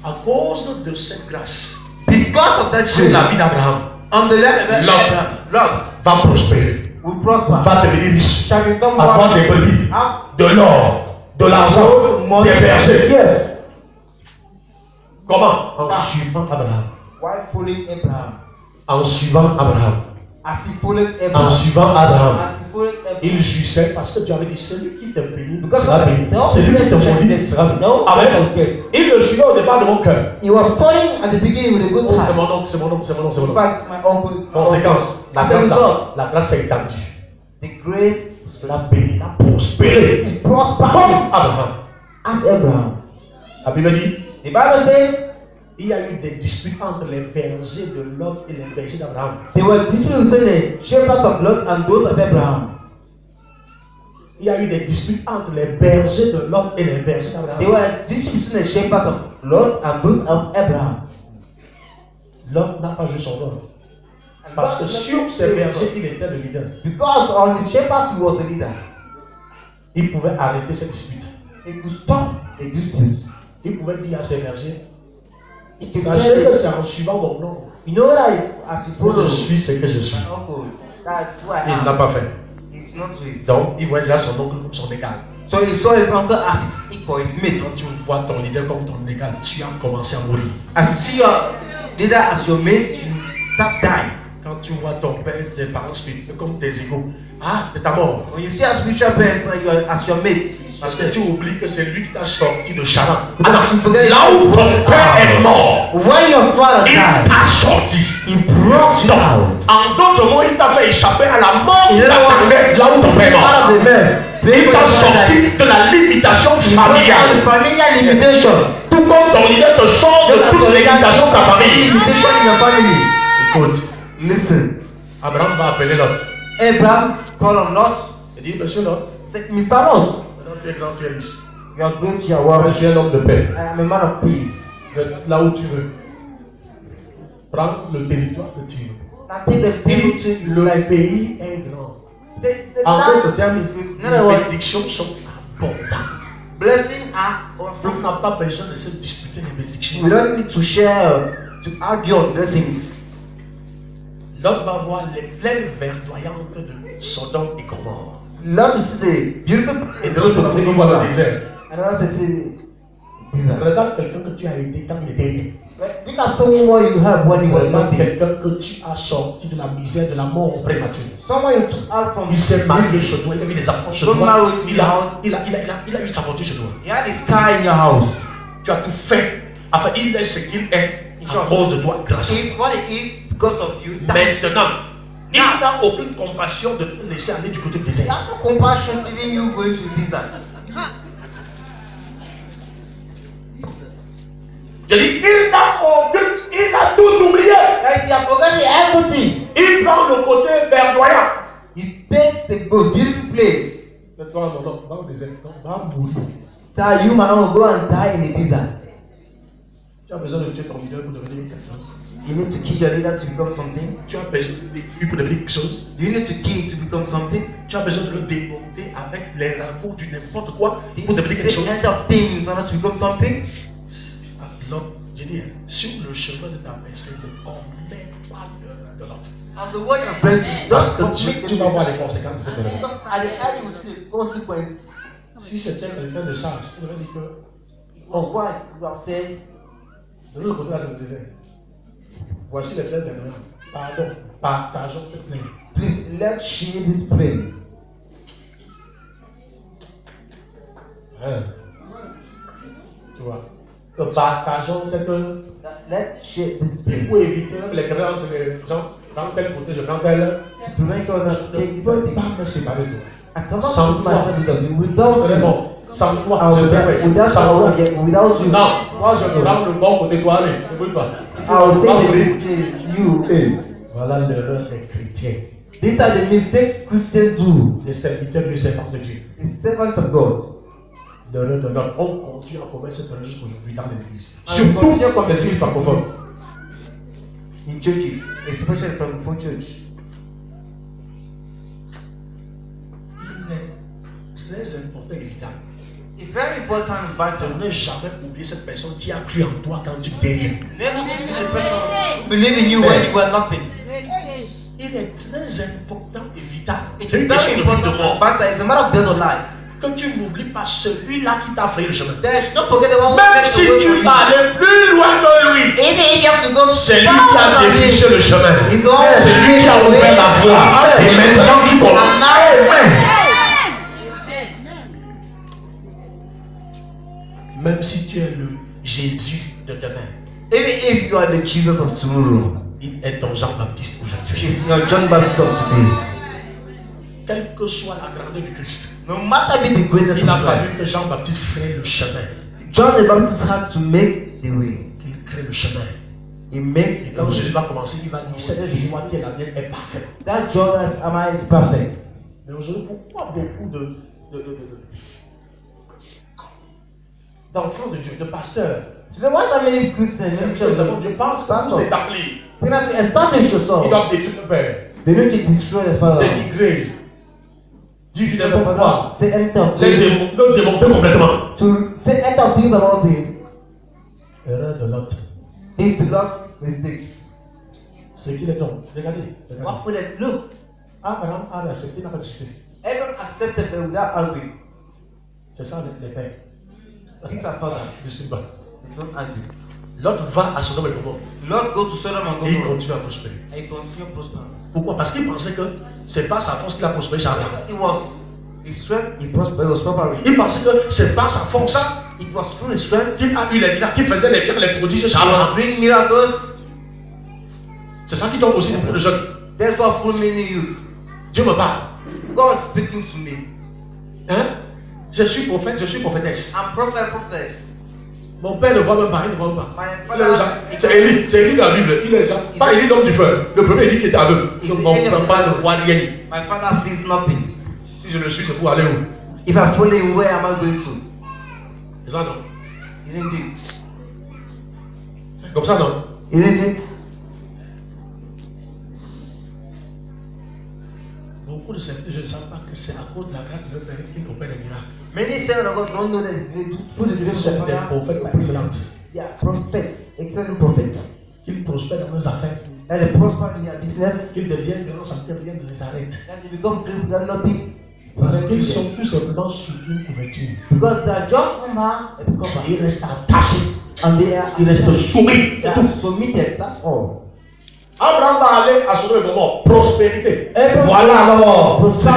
A: à cause de cette grâce,
B: Because of that
A: sur
B: grace,
A: la vie d'Abraham,
B: on the left of
A: Lord.
B: Abraham, Lord
A: va prospérer,
B: will prosper.
A: va devenir riche,
B: Shall become
A: avoir
B: one.
A: des brebis,
B: Have
A: de l'or, de l'argent,
B: money.
A: des bergers.
B: Yes.
A: Comment? En
B: Ah.
A: suivant Abraham.
B: While following Abraham,
A: En suivant Abraham.
B: as he followed
A: En
B: Abraham,
A: suivant Abraham.
B: as he followed Abraham,
A: Il jouissait parce que Dieu avait dit celui qui te bénit
B: because
A: sera béni. Celui qui te maudit sera béni.
B: no
A: Amen.
B: place of grace.
A: Il le suivait au départ de mon cœur.
B: He was following at the beginning with a good
A: Oh, c'est
B: heart.
A: mon oncle, c'est mon oncle, c'est mon oncle, c'est mon
B: In
A: oncle.
B: fact, my uncle.
A: Conséquence,
B: As a result,
A: la grâce s'est étendue.
B: the grace
A: La béni, la prospéré.
B: he prospered
A: Comme Abraham.
B: as Abraham.
A: La Bible dit
B: The Bible says
A: il y a eu des disputes entre les bergers de Lot et les bergers d'Abraham.
B: there were disputes between the shepherds of Lot and those of Abraham.
A: Il y a eu des disputes entre les bergers de Lot et les bergers
B: There
A: d'Abraham.
B: were disputes between the shepherds of Lot and those of Abraham.
A: Lot n'a pas joué son rôle.
B: And
A: Parce que
B: God
A: sur
B: let
A: ces
B: him
A: bergers,
B: say
A: il était le leader.
B: so. Because on his shepherds he was a leader.
A: Il pouvait arrêter cette dispute.
B: He could stop the disputes.
A: Il pouvait dire à ses bergers,
B: He could
A: sachez
B: tell
A: que
B: them,
A: c'est en suivant mon nom
B: you know that is as you
A: que
B: follow
A: je suis ce que je suis.
B: my uncle. That's who I
A: Il n'a
B: am.
A: pas fait.
B: It's not true.
A: Donc, il voit déjà son oncle comme son égal.
B: So he saw his uncle as his equal, his mate.
A: Quand tu vois ton leader comme ton égal, tu as commencé à mourir.
B: As you see your leader as your mate, you start dying.
A: Quand tu vois ton père, tes parents spirituels comme tes égaux, ah, c'est ta mort.
B: When you see a spiritual parent as your mate,
A: Parce que tu oublies que c'est lui qui t'a sorti de Charan.
B: Because you forget
A: Là où ton père est mort,
B: when your father
A: il
B: died,
A: t'a sorti.
B: he brought you out.
A: En d'autres mots, il t'a fait échapper à la mort
B: Il
A: qui
B: est là où-
A: t'attendait là où ton père est mort.
B: Out of the man.
A: Il t'a sorti de la limitation familiale.
B: Familiar limitation.
A: Tout comme ton leader te sort de toute limitation de ta famille.
B: Limitation in your family.
A: Écoute,
B: Listen.
A: Abraham va appeler Lot.
B: Abraham called on Lot.
A: Il dit, monsieur Lot,
B: Said, Mr. Lot,
A: maintenant tu es grand, tu es riche.
B: you are great, you are
A: Moi,
B: well.
A: je suis un homme de paix.
B: I am a man of peace.
A: Je vais là où tu veux. Prends le territoire que tu veux.
B: Now take the people to you.
A: Le pays est grand.
B: Take the
A: En d'autres
B: land.
A: termes,
B: In other
A: les
B: words,
A: bénédictions sont importantes.
B: blessing are
A: On
B: awesome.
A: n'a pas besoin de se disputer les bénédictions.
B: We don't need to share, to argue on blessings.
A: L'homme va voir les plaines verdoyantes de Sodome et Gomorrhe.
B: Love to see the beautiful
A: Et de l'autre côté, on voit le désert.
B: And also see
A: Regarde quelqu'un que tu as aidé quand il était rien.
B: Look at someone you have when he was
A: Regarde
B: nothing.
A: quelqu'un que tu as sorti de la misère, de la mort prématurée.
B: Someone you took out from.
A: Il s'est marié chez toi, il a mis des enfants chez
B: Don't
A: toi.
B: marry to
A: Il
B: your
A: a
B: house.
A: eu sa voiture chez toi.
B: He had his car in your house.
A: Tu as tout fait. Enfin, il est ce qu'il est à cause de toi, grâce à toi.
B: It's what it is because of you.
A: Maintenant, il n'a aucune compassion de te laisser aller du côté du
B: He
A: désert.
B: has no compassion leaving you going to desert.
A: Je dis, il a tout oublié.
B: Guys, he has forgotten everything.
A: Il prend le côté verdoyant.
B: He takes the most beautiful place.
A: Toi, non, va au désert. Non, va mourir.
B: So you man will go and die in the desert.
A: Tu as besoin de tuer ton leader pour devenir quelque chose.
B: You need to kill your leader to become something.
A: Tu as besoin de tuer pour devenir quelque chose.
B: You need to kill to become something.
A: Tu as besoin de le démonter avec les rapports du n'importe quoi pour devenir quelque
B: Say
A: chose.
B: end of things in order to become something.
A: Alors, je dis, sur le chemin de ta pensée, ne commets pas de l'autre.
B: And the word of blessing.
A: Parce que tu vas voir les conséquences de cette erreur.
B: Because at the end you will see the consequence
A: Si c'était quelqu'un de sage, il aurait dit que,
B: of what you have said.
A: de l'autre côté, là, c'est le désert. Voici les plaines des Noirs. Pardon, partageons cette plaine.
B: Please let's share this plain.
A: Hein? Tu vois? Que partageons cette plaine.
B: Let's share this plain.
A: Pour éviter les querelles entre les gens, quand tel côté, je prends tel.
B: To make us
A: Je
B: take
A: ne
B: this
A: peux
B: thing.
A: pas me séparer de toi.
B: I cannot
A: Sans
B: put
A: toi.
B: myself with you without
A: Vraiment,
B: you.
A: sans toi,
B: I
A: je
B: will
A: sais
B: without
A: pas. Sans toi.
B: without you.
A: Non, moi je prends le bon côté, toi, allez, ne bouge pas.
B: I will take the good things you.
A: Voilà l'erreur des chrétiens,
B: These are the mistakes Christians do.
A: des serviteurs du servants de Dieu.
B: The servants of God.
A: L'erreur de l'autre. On continue à commettre cette erreur jusqu'aujourd'hui dans les églises.
B: And
A: Surtout
B: continue comme
A: les églises francophones.
B: in churches, especially from the church.
A: Il est très important et vital
B: It's very important and vital.
A: de ne jamais oublier cette personne qui a cru en toi quand tu t'es rien.
B: Never forget the person who believed in you when you were nothing.
A: Il est très important et vital.
B: It's
A: C'est une question
B: very
A: de vie
B: important
A: de
B: and
A: mort.
B: vital. It's a matter of death or life.
A: Que tu n'oublies pas celui-là qui t'a frayé le chemin.
B: Don't forget the one who
A: Même
B: made
A: si
B: the way for
A: tu
B: you.
A: vas aller plus loin que lui,
B: Even if you have to go
A: c'est lui qui a défriché le chemin.
B: It's the one
A: C'est lui qui a ouvert la voie. Et maintenant tu comprends. Même si tu es le Jésus de demain,
B: Even if you are the Jesus of tomorrow,
A: il est ton Jean-Baptiste aujourd'hui.
B: it's your John Baptist of today.
A: Quelle que soit la grandeur du Christ,
B: No matter be the greatest
A: il a
B: of
A: fallu
B: Christ,
A: que Jean-Baptiste fraye le chemin.
B: John the Baptist had to make the way.
A: Qu'il crée le chemin.
B: He makes
A: Et
B: the
A: quand
B: way.
A: Jésus va commencer, il va dire cette joie qui est la mienne est parfaite.
B: That joy as am I is perfect.
A: Mais aujourd'hui, pourquoi beaucoup d'enfants de Dieu, de pasteurs,
B: So why so many Christians in
A: c'est
B: church?
A: Dieu pense que vous s'établir.
B: They have to establish
A: Ils
B: yourself.
A: doivent détruire le Père,
B: They need to destroy the Father.
A: dénigrer, dire du n'importe quoi,
B: Say anything of
A: les
B: things.
A: démonter complètement.
B: To say anything of things about him.
A: Erreur de l'autre.
B: It's the Lord's mistake.
A: C'est qu'il est donc. Regardez.
B: What would it look?
A: Abraham a accepté, il n'a pas discuté.
B: Everyone accepted but without arguing.
A: C'est ça les pères.
B: Things are father.
A: Ne discute pas.
B: They don't argue.
A: L'autre va à son homme et Gomorrhe
B: Lord go to Sodom and
A: et il
B: Gomorrah
A: continue à prospérer.
B: and he continue prospering.
A: Pourquoi? Parce qu'il pensait que c'est pas sa force qu'il a prospéré chez Abraham.
B: It was his strength. He prospered. He was prospering.
A: Il pensait que c'est pas sa force
B: It was through his strength.
A: qu'il a eu les miracles, qu'il faisait les miracles, les prodiges chez
B: He was
A: Abraham.
B: doing miracles.
A: C'est ça qui tombe aussi pour les jeunes.
B: That's what full many youth.
A: Dieu me parle.
B: God speaking to me.
A: Hein? Je suis prophète, je suis prophétesse.
B: I'm prophetess.
A: Mon père ne voit même pas, il ne voit même pas.
B: My
A: Il est déjà-
B: father.
A: C'est Élie dans la Bible. Il est déjà, pas Élie l'homme du feu. Le premier Élie qui était aveugle.
B: Is
A: Donc
B: the
A: mon
B: Élie of the
A: papa ne
B: Bible.
A: voit rien.
B: My father sees nothing.
A: Si je le suis, c'est pour aller où?
B: If I follow him, where am I going to?
A: C'est ça non?
B: Isn't it?
A: Comme ça non?
B: Isn't it?
A: Beaucoup de serviteurs, je ne savent pas que c'est à cause de la grâce de leur Père qu'ils opèrent des miracles.
B: Many servants of God don't know that through the
A: Ils
B: grace
A: sont
B: of the
A: des
B: Father.
A: prophètes par excellence.
B: They are prophets, excellent prophets.
A: Qu'ils prospèrent dans leurs affaires.
B: And they prosper in their business.
A: Qu'ils deviennent grands sans que rien ne les arrête.
B: And they become great without nothing.
A: Parce qu'ils sont tout simplement sous une couverture.
B: Because they are just under a cover.
A: Ils restent attachés.
B: And they are,
A: Ils restent soumis.
B: they are submitted, that's all.
A: Abraham va aller à son moment. Prospérité.
B: Abraham-
A: Voilà alors. Ça,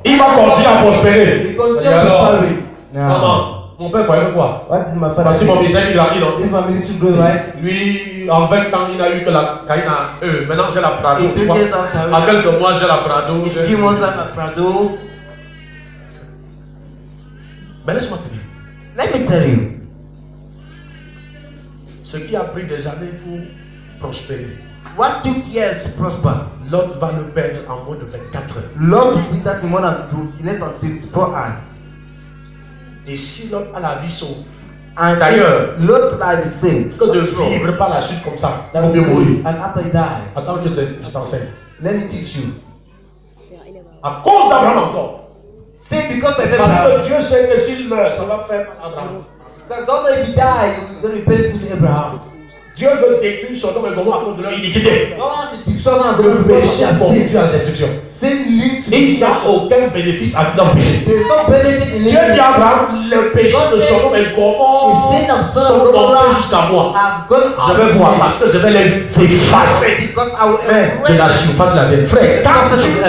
A: il va continuer à prospérer.
B: He continues
A: Et
B: to
A: alors,
B: flourish.
A: maman, mon père croyait quoi?
B: What is my father
A: Parce que mon
B: saying?
A: fils il a dit non.
B: This family should go right.
A: Lui, en 20 ans, il n'a eu que la Caïna. Maintenant, j'ai la Prado.
B: In
A: Tu
B: 2
A: vois.
B: years after,
A: À quelques mois, j'ai la Prado.
B: few months after Prado,
A: Mais laisse-moi te dire.
B: let me tell you,
A: Ce qui a pris des années pour prospérer,
B: what took years to prosper,
A: l'autre va le perdre en moins de 24 heures.
B: Lord did that in more than in less than 24 hours.
A: Et si l'autre a la vie sauve,
B: And
A: d'ailleurs,
B: Lord's life is saved.
A: que de vivre par la suite comme ça, on peut mourir.
B: And after he died,
A: Attends, je t'enseigne.
B: let me teach you.
A: À cause d'Abraham encore.
B: See, because of
A: Parce
B: Abraham,
A: que Dieu sait que s'il meurt, ça va faire mal à Abraham.
B: because don't know if he died, you're going to be painful to Abraham.
A: Dieu veut détruire Sodome et Gomorrhe à cause de leur iniquité.
B: Don't want to destroy
A: Le péché
B: and
A: conduit à la destruction.
B: sin leads to
A: Et il n'y a
B: destruction.
A: aucun bénéfice à dans le péché.
B: There is no benefit in
A: Dieu
B: living.
A: dit à Abraham, le péché de Sodome et Gomorrhe sont tombés jusqu'à moi.
B: Has gone
A: Je vais voir parce que je vais les effacer
B: because I will
A: de la surface de la terre. Frère, quand tu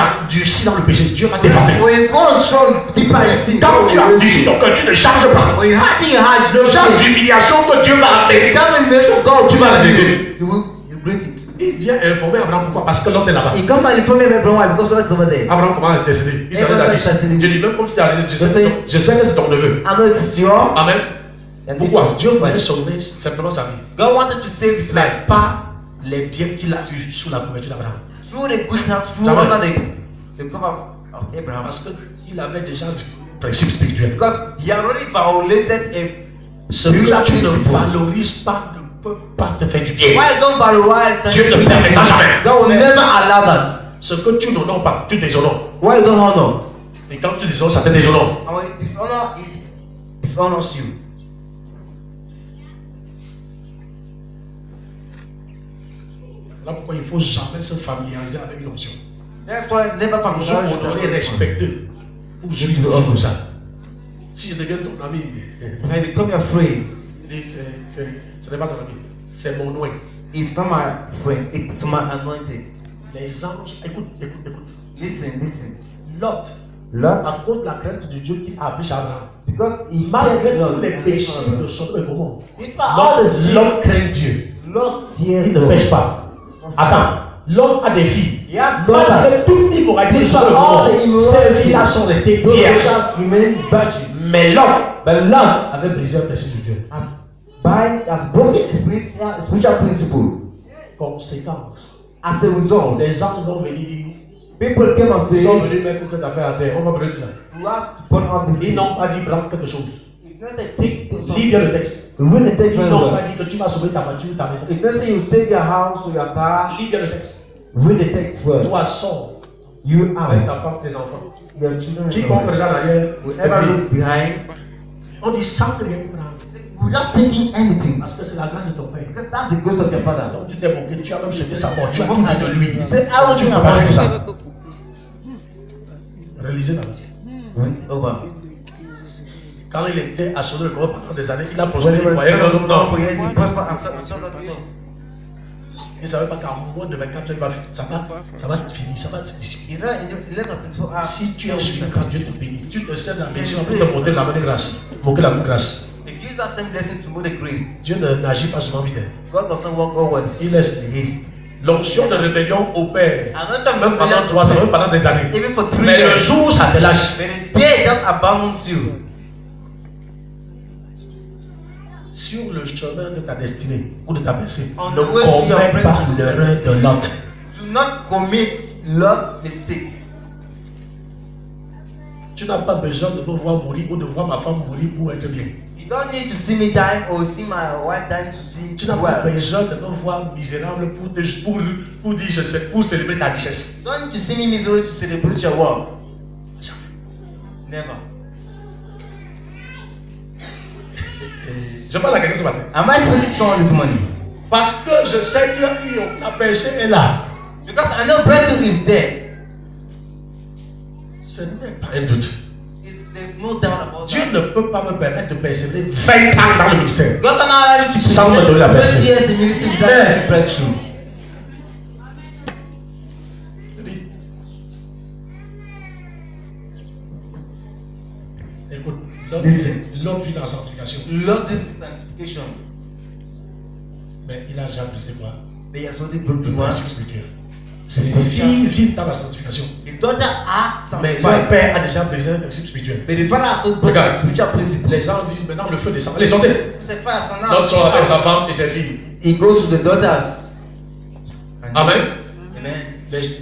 A: as durci dans le péché, Dieu va t'effacer.
B: When you go strong deeper in sin,
A: Quand tu as durci ton cœur, tu ne charges pas.
B: when you harden your heart,
A: Le genre d'humiliation que Dieu va amener,
B: that will God.
A: tu vas l'aider.
B: You greet it.
A: Il vient informer Abraham pourquoi? Parce que l'homme est là-bas.
B: He comes and informs Abraham why because God is over there.
A: Abraham commence à décider. Il savait la décision. Dieu dit, même comme tu as dit, je sais que c'est ton neveu.
B: I know it's your.
A: Amen.
B: And
A: Pourquoi? Dieu voulait sauver simplement sa vie.
B: God wanted to save his
A: Mais
B: life
A: pas les biens qu'il a eus sous la couverture d'Abraham.
B: through the good health, through
A: Jamais.
B: under the cover of Abraham.
A: Parce qu'il avait déjà vu le principe spirituel.
B: Because he already violated a
A: Ce que tu ne valorises pas ne peut pas te faire du bien.
B: why don't valorize that?
A: Dieu ne permettra jamais.
B: God will never allow that.
A: Ce que tu n'honores pas, tu déshonores.
B: Why you don't honor?
A: Et quand tu déshonores, ça te déshonore.
B: And when dishonor, it dishonors you.
A: Là pourquoi il ne faut jamais se familiariser avec l'onction.
B: That's why never
A: Je
B: familiarize
A: honorer, respecter. Ou je
B: Oui,
A: te
B: oui.
A: comme ça. Si je deviens ton ami,
B: When you become your friend,
A: il dit, ce n'est pas ton ami, c'est mon nom.
B: it's not my friend, it's my anointed.
A: Les anges, écoute.
B: Listen.
A: Lot,
B: Lord,
A: à cause de la crainte de Dieu qui a appris Abraham,
B: because he
A: malgré
B: feared
A: tous les
B: Lord.
A: péchés de Sodome et Gomorrhe,
B: Despite all the sins,
A: l'homme craint Dieu.
B: Lord fears
A: Il ne
B: God.
A: pêche pas. Attends, l'homme a des filles.
B: He has
A: Malgré
B: daughters.
A: toute l'immoralité de Sodome et Gomorrhe, ces filles-là sont restées
B: Those
A: vierges.
B: daughters remain virgin.
A: Mais l'homme
B: But Lord
A: avait brisé un principe de Dieu.
B: has broken the spiritual principle.
A: Conséquence,
B: As a result,
A: les anges vont venir dire,
B: people came and
A: ils sont
B: said,
A: venus mettre cette affaire à terre, on va brûler tout ça.
B: you have to burn out this
A: Ils
B: thing.
A: n'ont pas dit prendre quelque chose.
B: If you say take
A: Lis bien le texte.
B: read the text
A: Ils
B: very
A: n'ont
B: well.
A: pas dit que tu vas sauver ta voiture, ta maison.
B: If you say you save your house or your car,
A: Lis bien le texte.
B: read the text well.
A: Toi, sors
B: You
A: avec
B: are
A: ta femme, tes enfants.
B: your children.
A: Quiconque regarde arrière,
B: Whoever looks behind,
A: on dit sans rien prendre.
B: without taking anything,
A: Parce que c'est la grâce de ton Père.
B: because that's the grace of your Father.
A: Donc tu t'es moqué, tu as même jeté sa mort, tu as tout dit de lui.
B: He said, I will
A: Tu
B: do
A: ne peux pas faire
B: about
A: ça.
B: it.
A: Réalisez la vie.
B: Over.
A: Quand il était à Sodome et Gomorrhe pendant des années, il a prospéré.
B: When he
A: Il
B: was
A: voyait que
B: for
A: non.
B: years, he prospered and so on.
A: Il ne savait pas qu'en moins de 24 heures, ça va finir, ça va se dissiper.
B: He left us into our.
A: Si tu es sûr quand Dieu te bénit, tu te sers de la bénédiction pour te monter la main de grâce. Moquer la main de grâce.
B: If you use that same blessing to move the grace,
A: Dieu n'agit pas souvent vite.
B: God doesn't work always.
A: Il laisse.
B: He haste.
A: L'onction de rébellion opère.
B: Another
A: Même pendant 3 ans, même pendant des années.
B: even for 3
A: Mais le
B: years.
A: jour où ça te lâche,
B: But the day that abandons you
A: sur le chemin de ta destinée ou de ta pensée,
B: On
A: ne
B: the way to your
A: commets pas
B: breakthrough.
A: l'erreur de l'autre.
B: do not commit Lord's mistake.
A: Tu n'as pas besoin de me voir mourir ou de voir ma femme mourir pour être bien.
B: You don't need to see me dying or see my wife dying to see
A: Tu n'as pas
B: well.
A: besoin de me voir misérable pour dire je sais, pour célébrer ta richesse.
B: You don't need to see me miserable to celebrate your work. Never.
A: Je parle à quelqu'un ce matin.
B: Am I speaking to someone this morning?
A: Parce que je sais que la péché est là.
B: Because I know breakthrough is there.
A: Ce n'est pas un doute.
B: There's no doubt about
A: Dieu
B: that.
A: ne peut pas me permettre de persévérer 20 ans dans le ministère.
B: God cannot allow you to
A: Sans me donner la
B: persevere
A: personne.
B: 20 years in ministry without any breakthrough.
A: Écoute,
B: Listen.
A: l'homme vit dans la sanctification.
B: Lord, this is sanctification.
A: Mais il a déjà brisé quoi?
B: But he has already
A: Le
B: broken one.
A: principe spirituel. Ses filles vivent dans la sanctification.
B: His daughter are
A: Mais le
B: sanctified.
A: père a déjà brisé un principe spirituel.
B: But the father has also broken
A: Regarde,
B: the spiritual principle.
A: les gens disent maintenant le feu descend. Les sondés.
B: C'est pas ça,
A: L'autre sort avec sa femme et ses filles.
B: He goes to the daughters.
A: Amen.
B: Amen.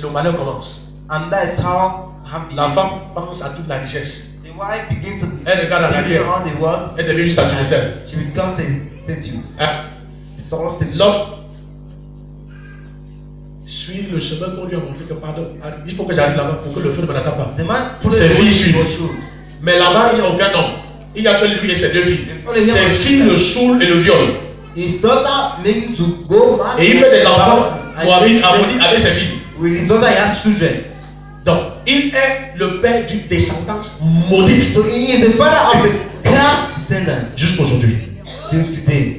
A: Le malheur commence.
B: And that is how happy
A: La femme pense à toute la richesse.
B: the wife begins to
A: Elle regarde la carrière.
B: around the world.
A: Elle devient une statue de sel.
B: She becomes a statue.
A: Hein?
B: It's all statue.
A: L'homme suit le chemin qu'on lui a montré que pardon. Il faut que j'arrive là-bas pour que le feu ne me n'attend pas.
B: The man
A: Ses filles suivent.
B: shoes.
A: Mais là-bas, il n'y a aucun homme. Il n'y a que lui et ses deux filles. Ses filles le saoulent et le violent.
B: His daughter made him to go mad.
A: Et il fait des enfants harmonie avec ses filles.
B: With his daughter, he has children.
A: Donc, il est le père d'une descendance maudite.
B: So he is the father of a cursed descendant.
A: Jusqu'aujourd'hui.
B: Till today.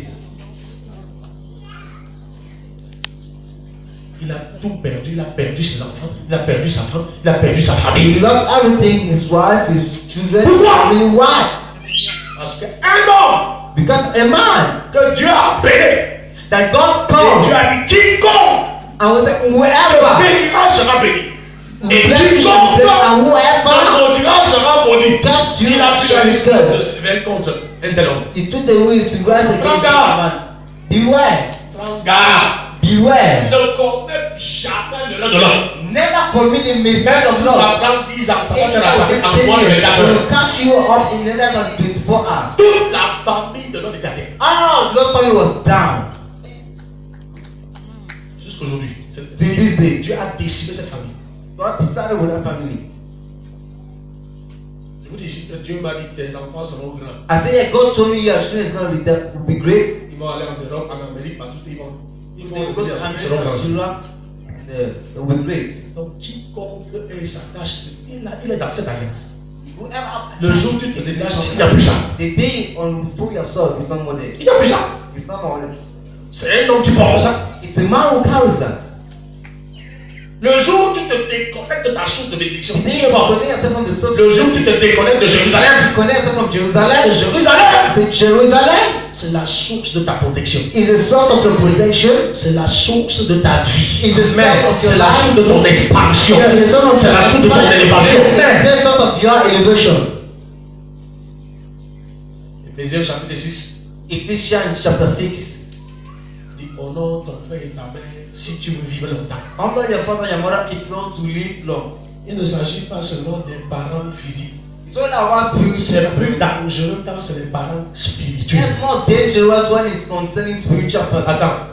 A: Il a tout perdu. Il a perdu ses enfants. Il a perdu sa femme. Il a perdu sa
B: He
A: famille.
B: lost everything, his wife, his children,
A: Pourquoi?
B: his family. Why?
A: Parce qu'un homme
B: Because a man
A: que Dieu a appelé,
B: that God
A: et
B: called
A: Dieu a dit quiconque
B: and was like, whoever
A: bénira sera béni. Et
B: blessed shall be
A: quiconque
B: blessed, and whoever
A: maudira sera maudit.
B: curse you
A: Il a pris
B: shall
A: la
B: be
A: décision de
B: cursed.
A: se lever contre un tel homme.
B: He took the wings to rise against
A: Prends
B: the
A: garde.
B: man. Beware.
A: Prends garde.
B: Beware.
A: Ne commets jamais l'erreur de l'homme.
B: Never commit the mistake
A: Même
B: of
A: si
B: love.
A: ça prend 10 ans, ça va te
B: It
A: rattraper en moins de 24
B: will
A: heures.
B: catch you up in less than 24 hours.
A: Toute la famille de l'homme est à terre.
B: Ah, Lord's family was down.
A: Jusqu'aujourd'hui.
B: Till this day,
A: Dieu a décimé cette famille.
B: God decided with that family.
A: Je vous dis ici que Dieu m'a dit tes enfants seront grands.
B: I say, yeah, God told me your children is going to be great.
A: Ils vont aller en Europe, en Amérique, partout. Ils vont
B: They will go to
A: ils seront
B: America,
A: grands.
B: Children, they will be great.
A: Donc quiconque est s'attache, il est dans cette alliance.
B: Whoever
A: Le jour où tu te détaches, il n'y a plus ça.
B: the day on fool yourself is somebody.
A: Il n'y a plus ça.
B: It's not one.
A: C'est un homme qui porte ça.
B: It's a man who carries that.
A: Le jour où tu te déconnectes de ta source de bénédiction,
B: The day
A: tu
B: you
A: es mort.
B: connect yourself from the source.
A: Le jour où tu te déconnectes de Jérusalem,
B: You connect yourself from
A: c'est
B: Jerusalem.
A: Jérusalem.
B: C'est Jerusalem
A: C'est la source de ta protection.
B: is a source of your protection.
A: C'est la source de ta vie.
B: Is the source of your
A: C'est la source de ton expansion.
B: Yeah, the source of
A: C'est la source de ton élévation.
B: the source of your elevation.
A: Éphésiens chapitre 6
B: Ephesians chapter 6.
A: dit honore ton père et ta mère si tu veux vivre longtemps.
B: Honor your father and your mother if you want to live long.
A: Il ne s'agit pas seulement des parents physiques.
B: It's all about
A: C'est plus
B: spiritual.
A: dangereux quand c'est les parents spirituels.
B: It's more dangerous when it's concerning spiritual purpose.
A: Attends,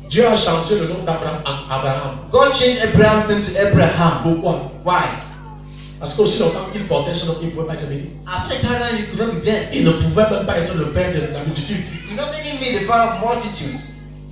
A: Dieu a changé le nom d'Abraham en Abraham.
B: God changed Abraham's name to Abraham.
A: Pourquoi?
B: Why?
A: Parce qu'aussi longtemps qu'il portait ce nom, il ne pouvait pas être béni.
B: As a parent, you could not be blessed.
A: Il ne pouvait même pas être le père de la multitude.
B: You not only mean the father of multitude.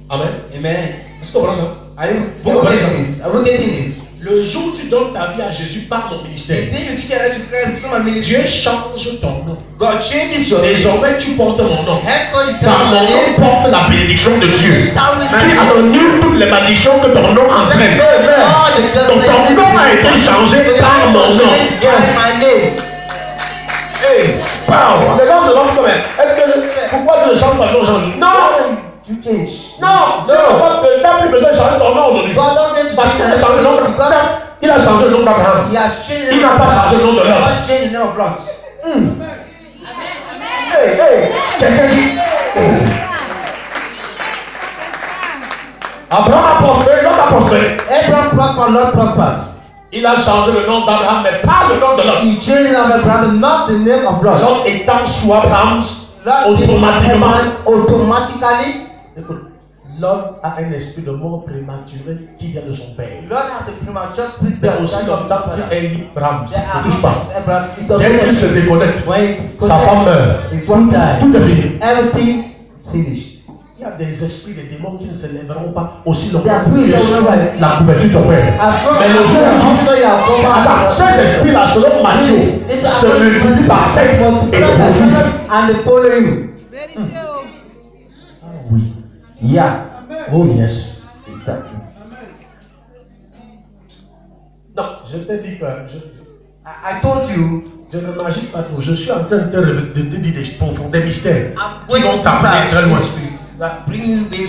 A: Amen.
B: Amen.
A: Est-ce que vous comprenez ça?
B: Are you
A: Vous comprenez ça?
B: getting this? Are we getting this?
A: Le jour où tu donnes ta vie à Jésus par mon
B: The
A: ministère,
B: day you give your life to Christ through my
A: Dieu
B: ministry,
A: change ton nom.
B: God changes your name.
A: Désormais, tu portes mon nom.
B: Henceforth, you
A: Car mon nom
B: name.
A: porte la bénédiction de Dieu. Tu annules toutes les malédictions que ton nom entraîne. Donc ton nom a été changé par mon nom.
B: Yes, my name.
A: Hey, wow. Les gens se demandent quand même. Pourquoi tu ne changes pas ton nom aujourd'hui? Non!
B: You change.
A: Non! Tu n'as plus besoin de changer ton nom aujourd'hui.
B: God doesn't
A: Parce qu'il a changé le nom d'Abraham. Il a changé le nom d'Abraham.
B: He has changed the
A: Il n'a pas changé le nom de l'homme.
B: God changed the name of Lot.
A: Hey, quelqu'un dit. Abraham a prospéré, l'homme a prospéré.
B: Abraham prospered, Lot prospered.
A: Il a changé le nom d'Abraham, mais pas le nom de l'homme.
B: He changed the name of Abraham, not the name of Lot.
A: L'homme étant sous Abraham,
B: Lot
A: automatiquement.
B: automatically.
A: Écoute, l'homme a un esprit de mort prématuré qui vient de son père.
B: Lot has a premature spirit
A: Mais
B: that
A: aussi longtemps qu'il est libre, Abraham.
B: There
A: Ne
B: are
A: touche pas.
B: Abraham, it
A: Dès qu'il
B: doesn't
A: se déconnecte,
B: when it's
A: sa femme meurt.
B: it's one time.
A: Tout est fini.
B: Everything is finished.
A: Il Il y a des esprits, des démons qui ne se lèveront pas aussi longtemps
B: Des
A: que
B: esprits,
A: tu es la couverture de ton père. Mais le jour où ces esprits-là, selon Matthieu, se multiplient par 7 et te poursuivent. Ah oui. Yeah. Oh yes. Exactly. Non, je t'ai dit que I told you, je ne m'agite pas trop. Je suis en train de te dire des profondeurs mystères qui vont t'amener très loin.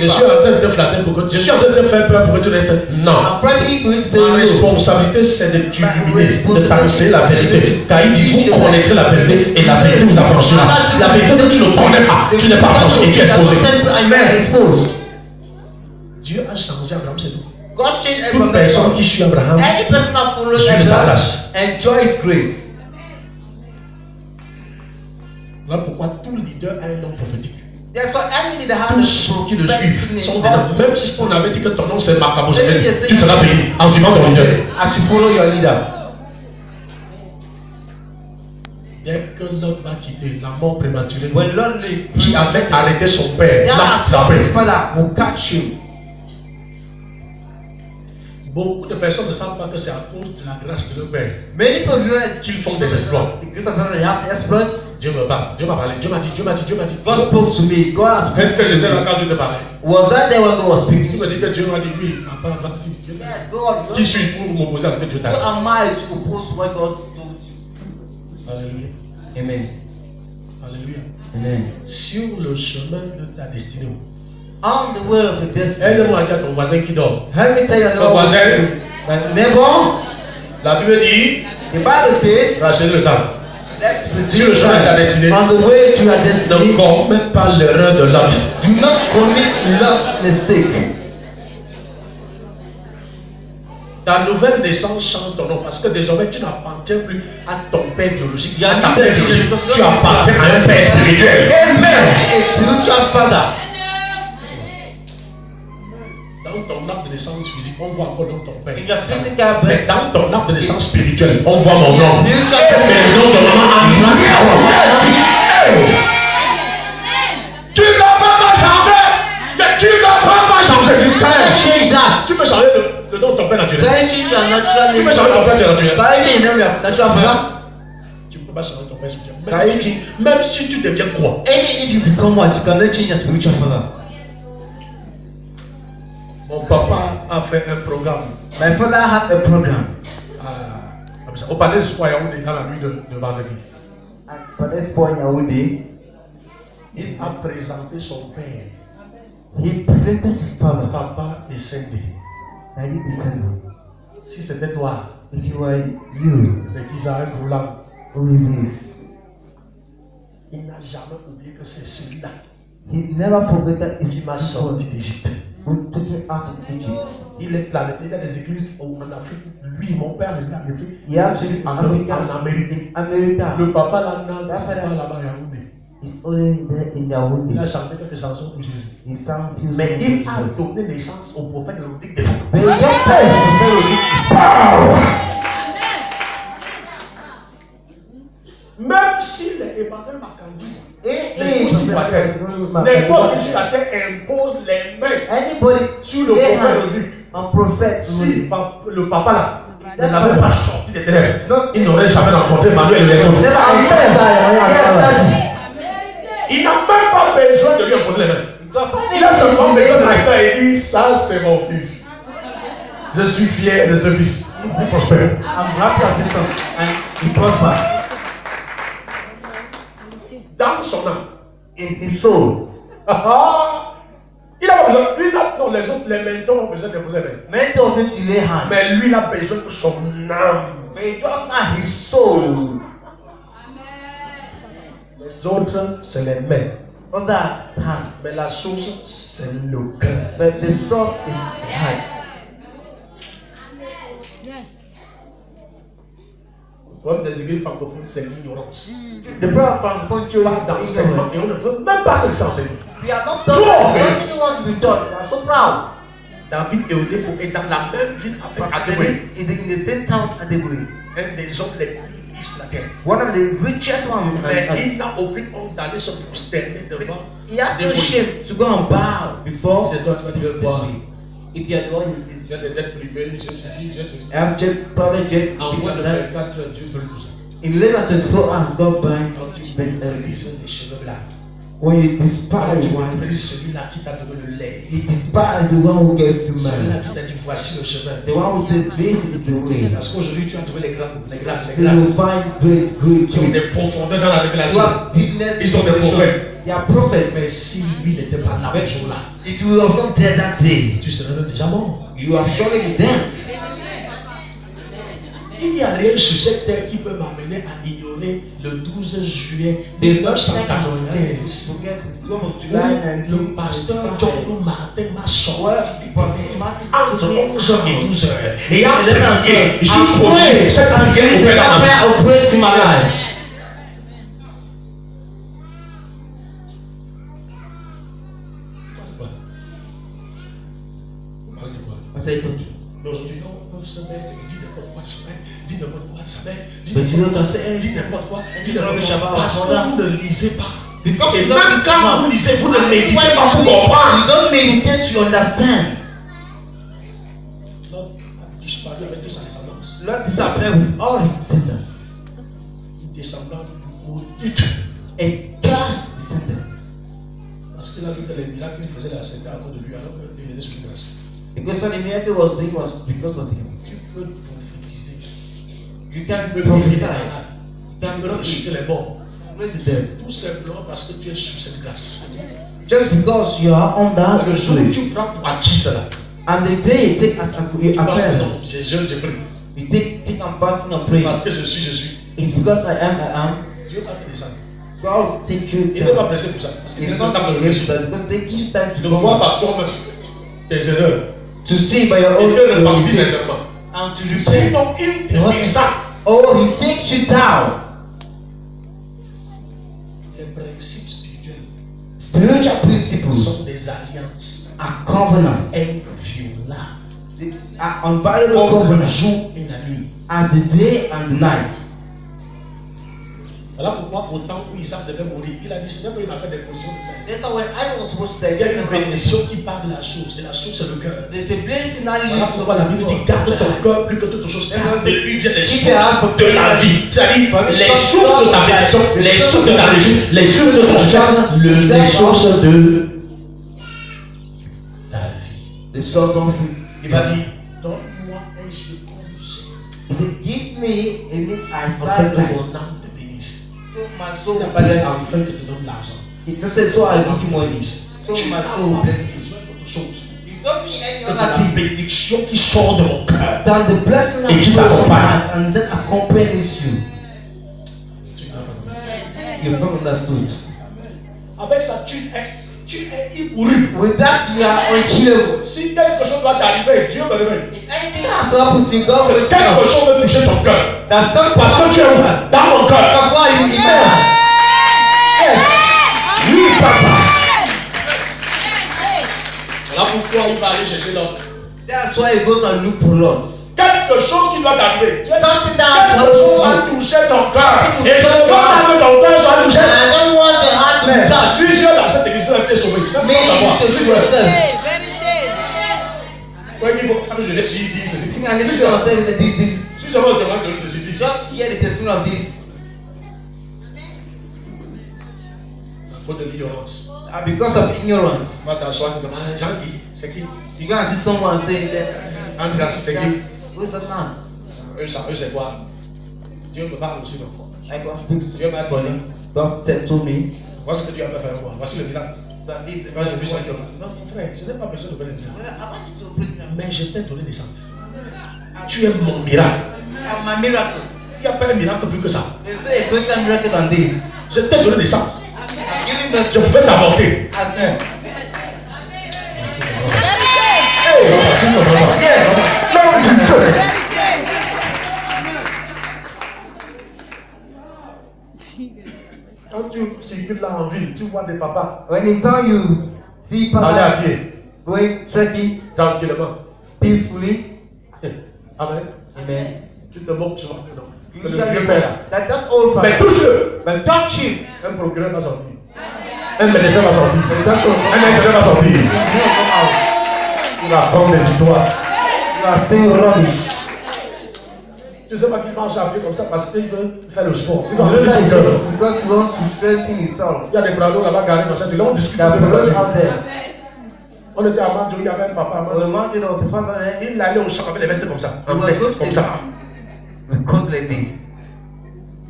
A: Je suis en train de te flatter pour que je suis en train de te faire peur pour que tu restes. Non. Ma responsabilité, c'est de t'illuminer, de t'annoncer la vérité. Car il dit, vous connaîtrez la vérité et la vérité vous affranchira. La vérité que tu ne connais pas, tu n'es pas affranchi et tu es exposé. Dieu a changé Abraham, c'est tout. Toute personne qui suit Abraham, Dieu de sa grâce.
B: Enjoys grace.
A: Voilà pourquoi tout leader a un nom prophétique.
B: That's why any leader has
A: Tous ceux qui le suivent sont des noms. Même si on avait dit que ton nom c'est Macabo, tu seras béni en suivant ton leader.
B: As you follow your leader.
A: Dès que l'homme va quitter, la mort prématurée,
B: When Lord leave,
A: qui avait arrêté son père, l'a frappé.
B: his father will catch you.
A: Beaucoup de personnes ne savent pas que c'est à cause de la grâce de leur père
B: Many people realize
A: qu'ils font des exploits.
B: because of they have exploits.
A: Dieu me parle, Dieu m'a parlé, Dieu m'a dit, Dieu m'a dit, Dieu m'a dit.
B: God spoke to me. God has spoken
A: Est-ce que
B: to
A: j'étais là
B: me.
A: quand Dieu te parlait?
B: Was that there when God was speaking
A: Tu
B: to
A: me
B: me?
A: dis que Dieu m'a dit oui, papa, vas-y, Dieu.
B: Yes, God.
A: Qui suis pour m'opposer à ce que Dieu t'a
B: Who
A: dit?
B: am I to oppose what God told you?
A: Alléluia.
B: Amen.
A: Alléluia.
B: Amen.
A: Sur le chemin de ta destinée.
B: On the way of your destiny.
A: Aide-moi à dire à ton voisin qui dort.
B: Let me tell you
A: Ton voisin,
B: my neighbor,
A: la Bible dit,
B: the Bible says,
A: rachetez le temps.
B: let's
A: Sur le chemin de ta destinée,
B: on the way to your
A: ne
B: destiny,
A: commets pas l'erreur de l'autre.
B: do not commit Lot's mistake.
A: Ta nouvelle naissance change ton nom parce que désormais tu n'appartiens plus à ton père biologique,
B: Il y a
A: à ta
B: une
A: mère
B: père
A: biologique.
B: biologique.
A: Tu appartiens à un père spirituel.
B: Amen. A spiritual father.
A: Dans ton arbre de naissance physique, on voit encore donc ton père.
B: In your physical
A: Mais
B: birth,
A: dans ton arbre de naissance spirituelle, on voit mon nom.
B: spiritual
A: Mais le nom de maman en grâce. Tu ne peux pas changer. Tu ne peux pas changer.
B: you can't change that.
A: Tu peux changer le nom de ton père naturel.
B: Can you change your natural
A: Tu
B: name?
A: peux changer ton père naturel.
B: Can you change your natural father?
A: Tu ne peux pas changer ton père spirituel.
B: Can you
A: Même si tu deviens quoi?
B: Even if you become what, you cannot change your spiritual father.
A: Mon papa a fait un programme
B: My father had a program.
A: au palais de Sport Yaoundé dans la nuit de vendredi.
B: For this point, Yahudi,
A: Il a présenté son père,
B: he presented his father.
A: papa et Cindy.
B: I did descend.
A: Si c'était toi,
B: If you were you,
A: c'est qu'ils ont un problème.
B: who is this?
A: Il n'a jamais oublié que c'est celui-là
B: He never forgot that
A: qui m'a sorti d'Égypte.
B: who took it out of Egypt.
A: Il est planétaire, il y a des églises en Afrique. Lui, mon père, les Afrique.
B: He actually
A: En
B: America.
A: Amérique.
B: In America,
A: Le papa là, non, c'est pas là-bas, Yaoundé.
B: it's only there in
A: Il a
B: Yahudi.
A: chanté quelques chansons pour Jésus.
B: He sang few
A: Mais
B: songs
A: il
B: to
A: a
B: Jesus.
A: donné naissance au prophèt de des fous.
B: But he got tired of the Pharaoh.
A: Même si les Emmanuel Macandou,
B: Eh,
A: les consommateurs, n'importe qui sur la terre impose les mains
B: anybody
A: sur le
B: lay
A: prophète
B: hands
A: Rodrigue.
B: on prophet,
A: Si le papa là, ne l'avait pas sorti des ténèbres, il n'aurait jamais rencontré Emmanuel et les autres. Il n'a même pas besoin de lui imposer les mains. Il a seulement besoin de rester et dire, ça c'est mon fils. Je suis fier de ce fils. Il prospère.
B: I'm happy of this one, and he prospered
A: Dans son âme.
B: in his soul.
A: Il a pas besoin, lui, non, les autres, les mentors ont besoin de poser les mains.
B: Men don't need to lay hands,
A: Mais lui, il a besoin de son âme.
B: but he just has his soul.
A: Les autres, c'est les mains.
B: Others hand,
A: Mais la source, c'est le cœur.
B: but the source is the heart.
A: Le problème des églises francophones, c'est l'ignorance.
B: The prayer of Poncho
A: Pas
B: is
A: d'enseignement
B: ignorance.
A: et on ne veut même pas ce qui s'enseigne.
B: We are not done. We don't really want to be done. We are so proud.
A: David et Odépo est dans la même ville avec Adéboué.
B: Is in the same town as Adebule.
A: Un des hommes les plus riches de la terre.
B: One of the richest one.
A: Mais il n'a aucune honte d'aller se prosterner devant.
B: He has no
A: des
B: shame to go and bow before.
A: C'est toi, tu vas dire quoi?
B: If you are the one who
A: Tu as des dettes privées, j'ai ceci, j'ai ceci.
B: I have jet, private jet.
A: En moins de 24 heures, Dieu brûle tout ça.
B: In less than 24 hours, God bind.
A: Quand tu brises les cheveux blancs.
B: When you
A: Quand
B: despise
A: tu
B: one,
A: brises celui-là qui t'a donné le lait.
B: you despise the one who gave you
A: Celui-là
B: money.
A: qui t'a dit voici le chemin.
B: The one who said this is the way.
A: Parce qu'aujourd'hui tu as trouvé les grands, les grands, les
B: You
A: grands.
B: will find great
A: Qui ont des
B: things.
A: profondeurs dans la
B: You
A: révélation.
B: have deepness
A: Ils sont
B: in
A: des
B: revelation.
A: prophètes.
B: They are prophets.
A: Mais si lui n'était pas là, ce jour-là,
B: If you were not there that day,
A: tu serais déjà mort.
B: you are surely dead.
A: Il n'y a rien sur cette terre qui peut m'amener à ignorer le 12 juillet
B: There's nothing I can
A: 1995.
B: forget. Go to
A: Où
B: July
A: le
B: 19.
A: pasteur John Martin m'a sorti
B: Pastor Martin
A: entre 11h et 12h et a
B: And then I
A: prié
B: said,
A: jusqu'au jour cette prière
B: the
A: opère dans ma vie.
B: prayer operates in my life. What are you talking?
A: Mais aujourd'hui, on se met, dit n'importe quoi, tu mets, dit n'importe quoi, ça met, dit
B: Mais tu
A: n'importe
B: dois
A: quoi,
B: faire-
A: dit n'importe quoi, dit
B: dis
A: n'importe
B: n'importe
A: quoi,
B: quoi,
A: parce que vous ne lisez pas.
B: Because
A: Et
B: you don't
A: même
B: read
A: quand
B: Bible.
A: vous lisez, vous ne
B: And
A: méditez
B: when
A: pas pour
B: you
A: comprendre.
B: don't meditate to understand.
A: Donc, je parle avec des descendance.
B: Lord disappear with all his descendants.
A: Descendant maudite.
B: A cursed descendants.
A: Parce qu'il a vu que les miracles qu'il faisait là, c'était à cause de lui, alors qu'il venait sous grâce.
B: Because when the miracle was doing was because of him.
A: Tu peux prophétiser.
B: You can
A: Tu peux
B: prophesy.
A: prier les malades.
B: You
A: Tu peux
B: can
A: ressusciter les morts.
B: raise the dead.
A: Tout simplement parce que tu es sous cette grâce.
B: Just because you are under
A: Le
B: the
A: jour où
B: grace.
A: tu prends pour acquis cela,
B: And the day you take as a
A: tu penses que
B: prayer,
A: non, j'ai pris.
B: you take and fasting and prayer.
A: Parce que je suis.
B: It's because I am.
A: Dieu va te descendre.
B: God will take you
A: Il ne va pas
B: down.
A: presser pour ça. Parce qu'il
B: It's
A: te
B: not
A: donne
B: that
A: le
B: you
A: résultat.
B: that because they give you time to
A: De voir
B: come
A: par toi-même tes erreurs.
B: to see by your
A: Et
B: own
A: Dieu le partit
B: mistakes
A: sincèrement.
B: and to repent.
A: Sinon, il te descend.
B: Oh, he takes you down.
A: Les principes spirituels
B: Spiritual principles
A: sont des alliances
B: are covenants.
A: inviolables.
B: They are unviolable
A: Comme le
B: covenants
A: jour et la nuit.
B: as the day and the night.
A: Voilà pourquoi au temps où Isaac devait mourir, il a dit ce n'est pas une affaire d'imposition.
B: That's why when Isaac was supposed to
A: Il y a
B: die,
A: une bénédiction qui part de la source, et la source c'est le cœur.
B: there's a blessing that
A: Voilà
B: leads
A: pourquoi la Bible dit garde ton cœur plus que toute chose, car de lui viennent les sources de la vie. C'est-à-dire les sources de ta bénédiction, les sources de ta réussite, les sources de ton succès, les sources de ta vie.
B: the source of
A: Il m'a dit donne-moi un jeu comme ça,
B: He said, give me a meat I
A: afin que
B: like.
A: mon âme te bénisse.
B: So my
A: Il
B: soul
A: n'a
B: will
A: pas dit
B: bless you.
A: afin que te donne l'argent.
B: It doesn't so I give you money. So
A: Tu
B: my
A: n'as
B: soul will
A: pas
B: bless you.
A: besoin d'autre chose
B: You don't need any
A: que de
B: other
A: la
B: thing
A: bénédiction qui sort de mon cœur.
B: than the blessing
A: Et qui
B: that flows
A: t'accompagne.
B: out and that accompanies you.
A: Tu n'as pas besoin.
B: You've not understood.
A: Avec ça, tu es immouru.
B: With that, you are unkillable.
A: Si quelque chose doit t'arriver, Dieu me réveille.
B: If anything has happened to you, God will
A: Quelque
B: tell you.
A: chose veut toucher ton cœur.
B: That's something
A: Parce que tu es où? Dans mon cœur.
B: That's why you be there.
A: Oui, papa. Voilà pourquoi il va aller chercher l'homme.
B: That's why he goes and look for Lord.
A: Quelque chose qui doit t'arriver.
B: Something that has
A: Quelque chose va
B: happened to you.
A: toucher ton cœur. Et je ne veux pas que ton cœur soit touché.
B: I don't want the heart to
A: Mais
B: touch.
A: plusieurs dans cette église ont été sauvés. Même
B: Maybe
A: sans savoir.
B: you should do
A: Plusieurs.
B: yourself.
A: Ouais, il faut que je l'ai dit ceci.
B: Think and listen to yourself that this.
A: Si seulement on te demande de te citer.
B: Just hear the testimony of this.
A: À cause de l'ignorance.
B: And because of ignorance,
A: Va t'asseoir, tu demandes, Jean-Guy, c'est qui?
B: you go and see someone saying that.
A: Andras, c'est qui?
B: Who is that man?
A: Eux, c'est quoi? Dieu me parle aussi, donc.
B: I God speaks to
A: Dieu m'a
B: me.
A: donné.
B: God said to me
A: Voici ce que Dieu a fait avec moi. Voici le miracle.
B: that this is
A: Moi, j'ai vu ça. Non, mon frère, je n'ai pas besoin de faire le miracle.
B: I want you to bring
A: Mais je t'ai donné des sens. Tu es mon miracle.
B: my miracle.
A: Il n'y a pas un miracle plus que ça.
B: They say a greater miracle than this.
A: Je t'ai donné des sens.
B: I'm giving them
A: Je pouvais t'apporter.
B: again.
A: Quand tu circules là en ville, tu vois des papas
B: When in town you see
A: aller à
B: Papa
A: pied,
B: going trekking
A: tranquillement.
B: peacefully,
A: Amen.
B: amen.
A: Tu te moques, tu vois que non. C'est le vieux père là.
B: That old
A: Mais
B: father.
A: touche-le.
B: But touch him.
A: Un procureur va sortir. Un médecin va sortir. Un ingénieur va sortir. Il va prendre des histoires.
B: You are saying rubbish.
A: Tu sais pas qu'il marche après comme ça parce qu'il veut faire le sport. Il va
B: You
A: enlever son cœur.
B: realize because he wants to strengthen himself.
A: Il y a des brados là-bas garés dans cette ville. On discute
B: There are
A: de la
B: brothers
A: voiture.
B: out there.
A: On était à Mandjo, il y avait un papa.
B: On the mountain of the father,
A: Il allait au champ avec les vestes comme ça.
B: he
A: En
B: was
A: veste comme ça.
B: with coat like this.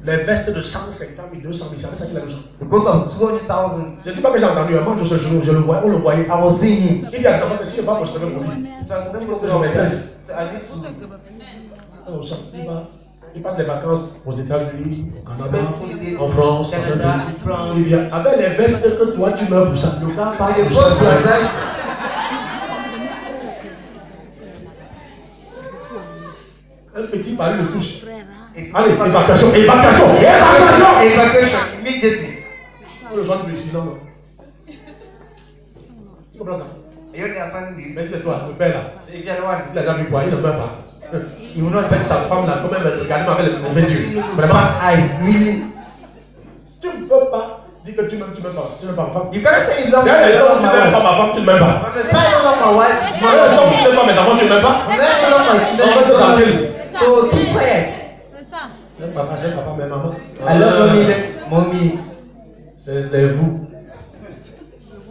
A: Les vestes de 150 000, 200 000, c'est ça qu'il a le champ.
B: The coat of 200,000.
A: Je ne dis pas que j'ai entendu un Mandjo ce jour, je le voyais, on le voyait.
B: I was seeing him.
A: Il dit à sa femme, si je ne vais pas poster pour lui.
B: If I couldn't go
A: Je
B: to
A: m'exerce.
B: I need
A: Au champ, il passe les vacances aux États-Unis, au Canada,
B: to
A: en France, en
B: Canada,
A: Amérique.
B: France.
A: Il vient avec les vestes que toi tu meurs pour ça. Le gars parle
B: To the
A: pour
B: boat like
A: ça.
B: that.
A: Un petit pari le touche.
B: It's
A: Allez, évacuation, évacuation, évacuation.
B: evacuation immediately.
A: On le voit du ici, non, non. Tu comprends ça?
B: You understand
A: Mais
B: this?
A: c'est toi, le père là.
B: If you are one,
A: Il a déjà vu quoi? Il ne meurt pas.
B: you will not
A: Avec sa femme là, quand même, regardez-moi avec les mauvais yeux. Vraiment.
B: bad eyes, really.
A: Tu ne peux pas dire que tu m'aimes pas. Tu n'aimes pas ma femme.
B: You can't say you love
A: Il y a des hommes,
B: my
A: tu n'aimes pas
B: wife.
A: ma femme, tu ne m'aimes pas.
B: From the time you love my wife,
A: Il y a des hommes, tu n'aimes pas mes enfants, tu ne m'aimes pas.
B: from the time you love my
A: On va se
B: children,
A: tranquille.
B: so keep quiet.
A: J'aime papa, mais maman.
B: I love mommy.
A: C'est les vous.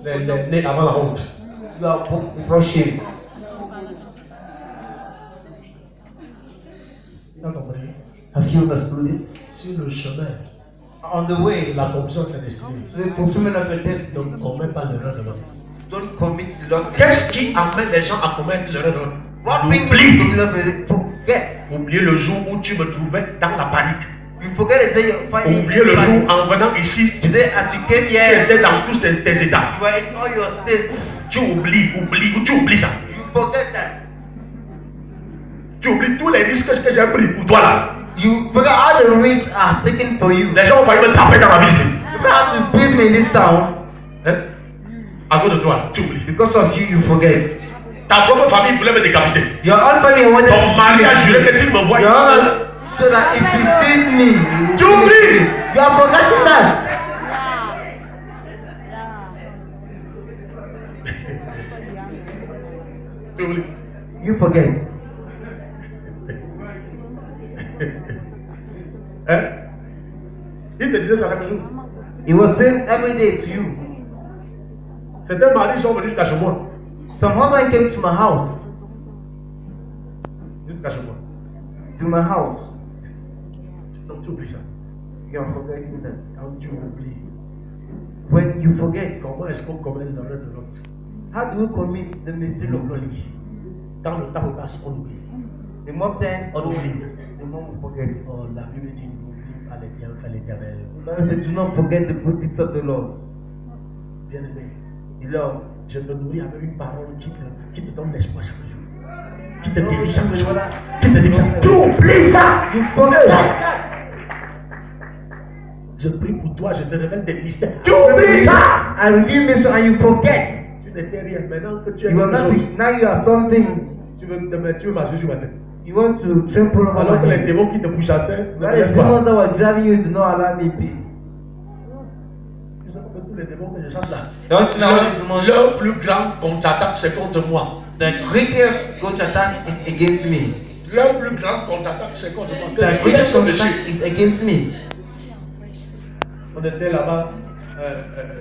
A: Les nés avant la honte.
B: You are before shame.
A: Tu as compris?
B: Have you understood it?
A: Sur le chemin
B: On the
A: de
B: way,
A: l'accomplissement de la destinée,
B: to the fulfillment of your destiny,
A: ne commets pas l'erreur de l'homme.
B: don't commit the Lord.
A: Qu'est-ce qui amène les gens à commettre l'erreur de l'homme?
B: What brings you to the Lord? Forget.
A: Oubliez le jour où tu me trouvais dans la panique.
B: You forget the day you find
A: Oubliez le jour en venant ici, tu
B: Today, as you came
A: tu
B: here,
A: étais dans tous tes états.
B: you were in all your states.
A: Tu oublies ça.
B: You forget that.
A: Tu oublies tous les risques que j'ai pris pour toi là.
B: You forget all the risks are taken for you.
A: Les gens ont failli me taper dans ma vie ici.
B: You have to beat me in this town.
A: Hein? À cause de toi, tu oublies.
B: Because of you, you forget.
A: Ta propre famille voulait me décapiter.
B: Your own family wanted
A: Ton mari a juré que s'il me voit, il
B: Your
A: va
B: own, so that if you see me,
A: Tu oublies.
B: you are forgetting that.
A: Tu oublies.
B: You forget.
A: Hein? Il te disait ça chaque jour.
B: He was saying every day to you.
A: Certains maris sont venus jusqu'à chez moi.
B: Some husband came to my house.
A: Jusqu'à chez moi.
B: To my house.
A: Donc tu oublies ça.
B: You are forgetting that.
A: Quand tu oublies,
B: When you forget,
A: comment est-ce qu'on commet l'erreur de l'autre?
B: how do you commit the mistake of God?
A: Quand le temps passe, on oublie.
B: The more time,
A: On oublie.
B: the more we forget.
A: Oh, la Bible dit n'oublie pas les bienfaits de l'Éternel.
B: The Bible says, do not forget the good deeds of the Lord.
A: Bien-aimé,
B: Beloved,
A: je te nourris avec une parole qui te donne l'espoir chaque jour. Qui te guérit chaque jour. Qui te dit ça. Tu oublies ça.
B: you forget that.
A: Je prie pour toi, je te révèle des mystères. Tu oublies ça.
B: I reveal myself and you forget.
A: Tu n'étais rien. Maintenant que tu es
B: You are
A: quelque
B: not,
A: chose,
B: now you are something.
A: tu veux marcher sur ma tête.
B: You want to trample over
A: Alors que
B: my
A: les
B: head.
A: démons qui te pourchassaient, ne te
B: That is
A: laissent
B: the demons
A: pas.
B: that were driving you do not allow me peace.
A: Tu sais que tous les démons que je chasse là,
B: Don't you know what is demons?
A: leur plus grande contre-attaque, c'est contre moi.
B: The greatest counterattack is against me.
A: Leur plus grande contre-attaque, c'est contre moi.
B: The
A: Ils
B: greatest
A: sont dessus.
B: counterattack is against me.
A: On était là-bas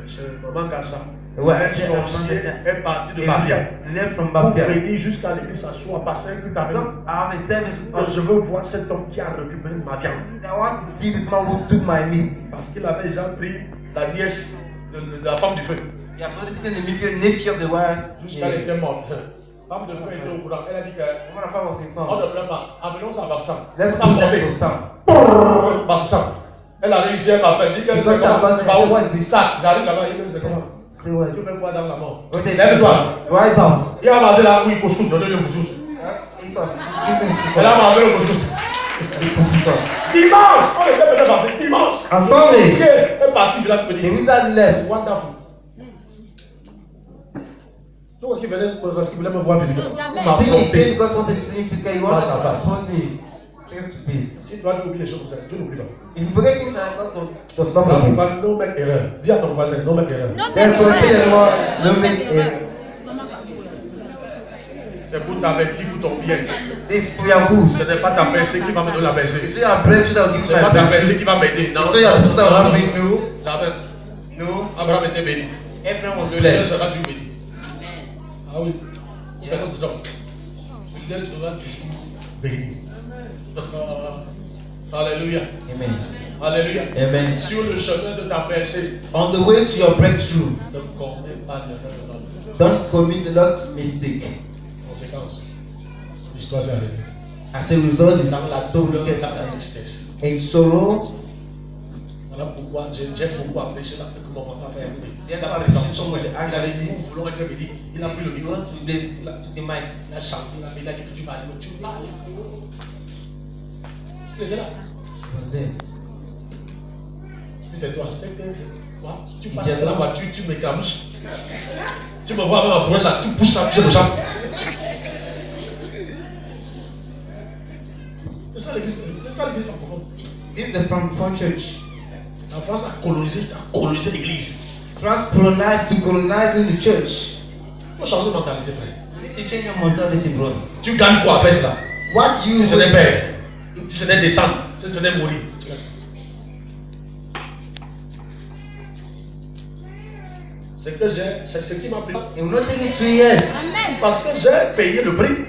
A: chez Maman Gacha.
B: Ouais,
A: Un sorcier est parti de Bafia.
B: Left from
A: Pour
B: Bafia.
A: venir jusqu'à l'église s'asseoir, passer un but avec nous.
B: I have a service.
A: Je veux voir cet homme qui a récupéré ma viande.
B: I want to see this man who took my meat.
A: Parce qu'il avait déjà pris la nièce de la femme du feu.
B: You have already seen the nephew of the wife.
A: Jusqu'à elle était morte. Femme de feu était au courant. Elle a dit que
B: Woman of God was
A: on
B: informed.
A: ne pleure pas. Amenons ça à Babsam.
B: Let's
A: On a
B: put that
A: porté.
B: for some.
A: Babsam. Elle a réussi, elle m'appelle. Dit qu'elle
B: C'est
A: sait
B: comme ça,
A: comment.
B: parce que-
A: Bah, ouais, c'est ça. J'arrive là-bas, il me dit comment.
B: Say what?
A: Tu fais quoi dans la mort?
B: Okay,
A: Lève-toi.
B: rise up.
A: Il a mangé là où il faut souffle, donne-le le souffle. Elle a mangé le souffle. Dimanche, on était peut-être parti. Dimanche.
B: On Sunday.
A: Le ciel est parti de là, tu me
B: The
A: dis.
B: wizard left.
A: Wonderful. Tu vois qu'il venait parce qu'il voulait me voir physiquement. Il m'a
B: I think he came
A: affronté.
B: because he wanted to see me physically. He wanted
A: Face à
B: to
A: face.
B: affront me.
A: Si toi tu oublies les choses comme ça, tu n'oublies pas.
B: If you forget things like that, does not
A: Non,
B: forget.
A: non mettre erreur. Dis à ton voisin, non mettre erreur.
B: Therefore, tell everyone, don't make error.
A: C'est pour t'avertir pour ton bien.
B: This is for your good.
A: Ce n'est pas ta pensée qui va me donner la
B: You
A: pensée.
B: see your breakthrough that will give
A: Ce
B: you
A: n'est
B: my
A: pas ta pensée
B: breakthrough.
A: qui va m'aider. Non.
B: You see your breakthrough that will
A: Non,
B: bring you.
A: jamais.
B: No.
A: Abraham était béni.
B: Everyone was
A: Le Dieu
B: blessed.
A: sera toujours béni. Ah oui. Personne ne dort. Le Dieu sera toujours béni. Alléluia.
B: Amen.
A: Alléluia.
B: Amen.
A: Sur le chemin de ta pensée,
B: On the way to your breakthrough,
A: ne commets pas d'erreur.
B: don't commit the Lord's mistake.
A: Conséquence, l'histoire s'est arrêtée.
B: As a result,
A: Dans la
B: this
A: douleur,
B: story
A: dans la tristesse.
B: in sorrow.
A: Voilà pourquoi j'aime beaucoup appeler cela que mon papa a fait. Il
B: Yes,
A: a
B: I
A: pris
B: appreciate so much.
A: il avait dit, nous voulons être bénis. Il a pris le
B: You
A: micro.
B: want to bless the mic.
A: Il a chanté, il a dit que tu vas aller, tu parles. Il était là.
B: Was there.
A: Si c'est toi, je sais que toi, tu passes dans la voiture, tu m'éclabousses. Tu me vois même en point là, tu pousses ça, tu me chante. C'est ça l'église francophone.
B: This is the Francophone church.
A: La France a colonisé l'église.
B: France colonizing the church.
A: Il faut changer de mentalité, frère.
B: You need to change your mentality, brother.
A: Tu gagnes quoi à faire cela?
B: What you
A: Si ce n'est père, si ce n'est descendre, si ce n'est mourir. C'est ce qui m'a pris.
B: it will not take you 2 years.
A: Parce que j'ai payé le prix.